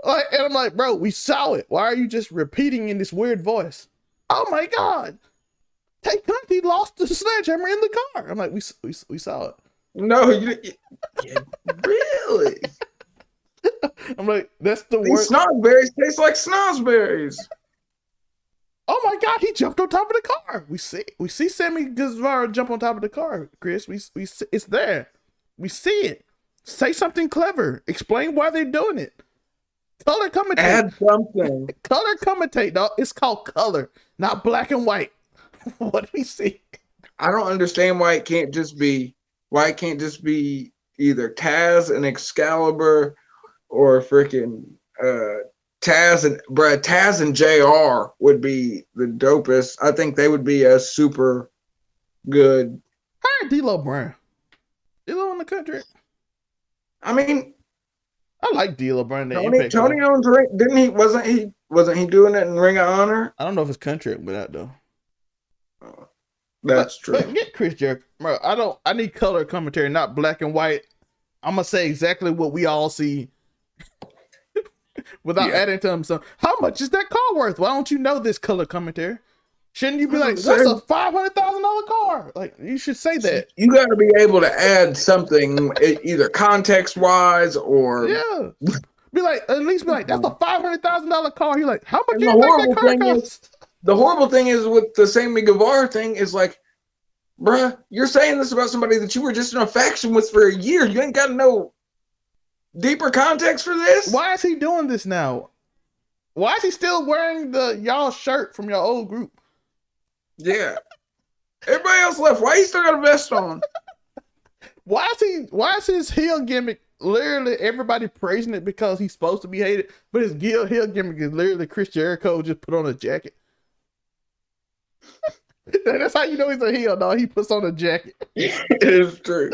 And I'm like, bro, we saw it. Why are you just repeating in this weird voice? Oh my God. Tay Conti lost the sledgehammer in the car. I'm like, we saw it. No, you really? I'm like, that's the word. These snozberries taste like snozberries. Oh my God, he jumped on top of the car. We see Sammy Guevara jump on top of the car, Chris. We it's there. We see it. Say something clever. Explain why they're doing it. Color commentate. Add something. Color commentate, dog. It's called color, not black and white. What do we see? I don't understand why it can't just be either Taz and Excalibur or freaking Taz and JR would be the dopest. I think they would be a super good. Hire D'Lo Brown. D'Lo in the country. I mean, I like D'Lo Brown. Tony owns Ring. Didn't he? Wasn't he doing it in Ring of Honor? I don't know if it's country with that though. That's true. But get Chris Jericho. Bro, I need color commentary, not black and white. I'm gonna say exactly what we all see without adding to them. So, how much is that car worth? Why don't you know this color commentary? Shouldn't you be like, that's a $500,000 car? Like, you should say that. You got to be able to add something, either context wise or yeah. Be like, at least be like, that's a $500,000 car. You're like, how much and do you think that car costs? The horrible thing is with the Sammy Guevara thing is like, bruh, you're saying this about somebody that you were just in a faction with for a year. You ain't got no deeper context for this. Why is he doing this now? Why is he still wearing y'all shirt from your old group? Yeah. Everybody else left. Why he still got a vest on? Why is his heel gimmick literally everybody praising it because he's supposed to be hated, but his heel gimmick is literally Chris Jericho just put on a jacket. That's how you know he's a heel, dog. He puts on a jacket. It is true.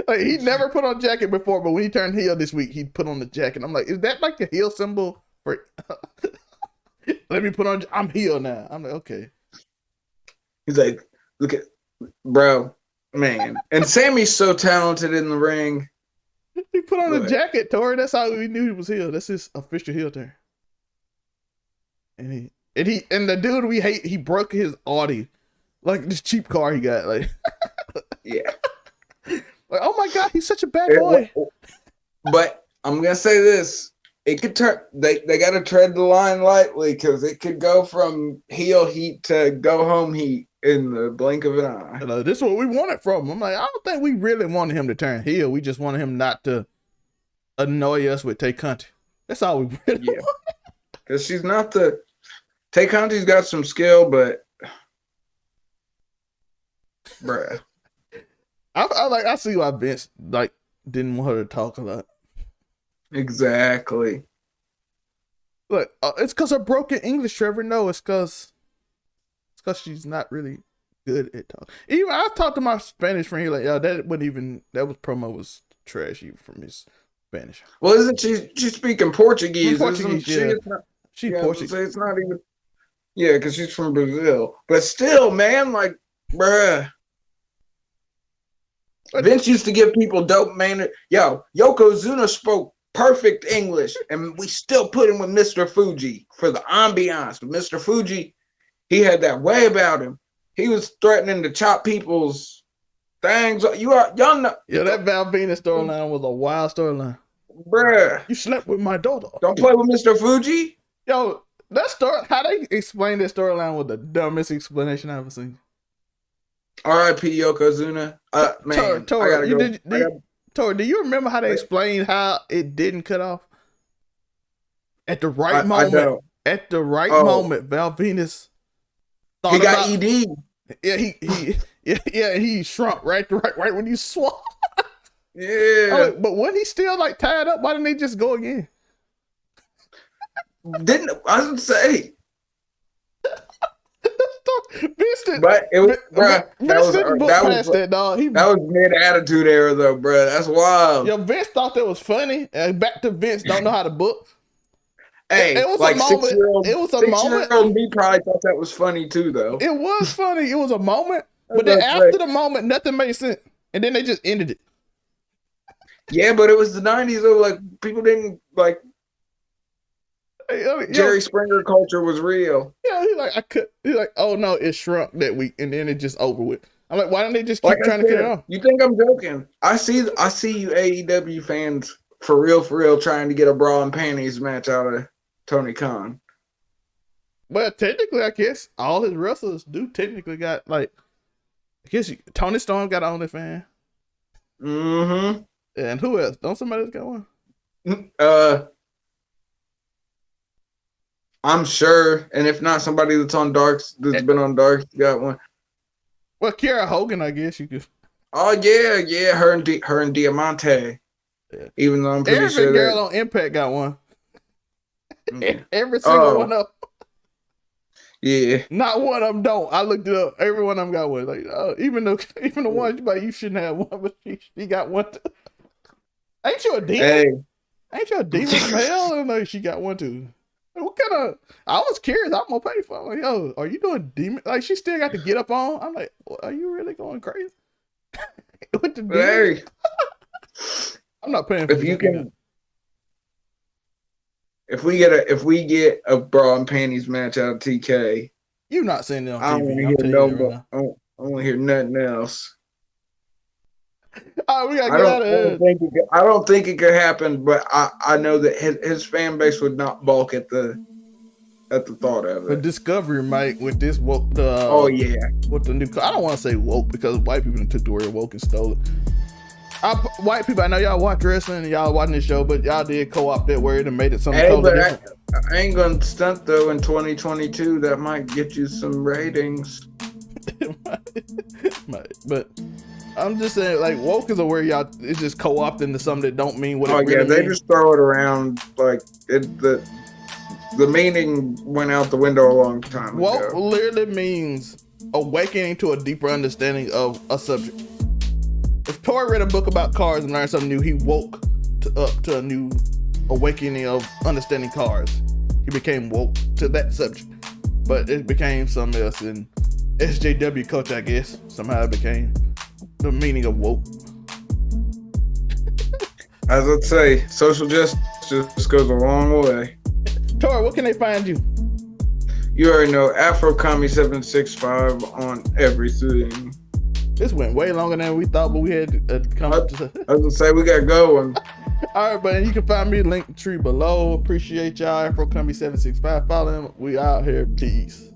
Like, he never put on a jacket before, but when he turned heel this week, he put on the jacket. I'm like, is that like a heel symbol for let me put on, I'm heel now. I'm like, okay. He's like, look at, bro, man. And Sammy's so talented in the ring. He put on a jacket, Tori. That's how we knew he was heel. That's his official heel turn. And the dude we hate, he broke his Audi. Like this cheap car he got. Like, yeah. Like, oh my God, he's such a bad boy. But I'm gonna say this. It could turn, they gotta tread the line lightly because it could go from heel heat to go home heat in the blink of an eye. This is what we wanted from him. I'm like, I don't think we really wanted him to turn heel. We just wanted him not to annoy us with Tay Conti. That's all we really wanted. Because she's not the Tay Conti's got some skill, but bruh. I see why Vince like didn't want her to talk a lot. Exactly. Look, it's because her broken English, Trevor. No, it's because she's not really good at talking. Even I talked to my Spanish friend. He like, yo, that promo was trash even from his Spanish. Well, isn't she's speaking Portuguese? Portuguese, yeah. She's Portuguese. So it's not even. Yeah, because she's from Brazil. But still, man, like, bruh. Vince used to give people dope manner. Yo, Yokozuna spoke perfect English, and we still put him with Mr. Fuji for the ambiance. But Mr. Fuji, he had that way about him. He was threatening to chop people's things. Y'all know. Yeah, that Val Venus storyline was a wild storyline. Bruh. You slept with my daughter. Don't play with Mr. Fuji. Yo, that story, how they explain that storyline was the dumbest explanation I've ever seen. R.I.P. Yokozuna. Man, Tori, do you remember how they explained how it didn't cut off? At the right moment. At the right moment, Val Venus thought he got ED. Yeah, he shrunk right when you swung. Yeah. But when he still like tied up, why didn't they just go again? I would say. But it was, that was mid-attitude era though, bro. That's wild. Yo, Vince thought that was funny. And back to Vince, don't know how to book. Hey, it was like a moment. It was a moment. Me probably thought that was funny too, though. It was funny. It was a moment, but then after the moment, nothing made sense, and then they just ended it. Yeah, but it was the '90s though. Like people didn't like. Jerry Springer culture was real. Yeah, he's like, oh no, it shrunk that week, and then it just over with. I'm like, why don't they just keep trying to get it off? You think I'm joking? I see you AEW fans for real trying to get a bra and panties match out of Tony Khan. Well, technically, I guess all his wrestlers do technically got like. I guess Tony Storm got OnlyFans. Mm-hmm. And who else? Don't somebody else got one? I'm sure, and if not, somebody that's on Darks, that's been on Darks, got one. Well, Kiera Hogan, I guess you could. Oh yeah, her and Diamante. Yeah. Even though I'm pretty sure every girl on Impact got one. Every single one of them. Yeah. Not one of them don't. I looked it up. Every one of them got one. Like even the ones like you shouldn't have one, but she got one too. Ain't you a demon? Hey. Ain't you a demon from hell? I know she got one too. What kind of? I was curious. I'm gonna pay for it. I'm like, yo, are you doing demon? Like she still got to get up on. I'm like, well, are you really going crazy? With the demon? Hey. I'm not paying for if you can. If we get a bra and panties match out of TK, You not saying it on I don't want TV. to I'm hear telling no you that right more. now. I don't want to hear nothing else. All right, we gotta get out of here. I don't think it could happen, but I know that his fan base would not balk at the thought of But it. Discovery might with this woke Oh yeah, with the new. I don't want to say woke because white people took the word woke and stole it. White people, I know y'all watch wrestling and y'all watching this show, but y'all did co-opt that word and made it something totally different. I ain't gonna stunt though. In 2022, that might get you some ratings. But I'm just saying, like, woke is a word y'all. It's just co-opted into something that don't mean what it really they means. just throw it around like the meaning went out the window a long time ago. Woke literally means awakening to a deeper understanding of a subject. If Tori read a book about cars and learned something new, he woke up to a new awakening of understanding cars. He became woke to that subject. But it became something else in SJW culture, I guess. Somehow it became the meaning of woke. As I'd say, social justice goes a long way. Tori, where can they find you? You already know, AfroCommie765 on everything. This went way longer than we thought, but we had to come up to. I was gonna say, we got going. All right, but you can find me, link tree below. Appreciate y'all. AfroCommie765. Follow him. We out here. Peace.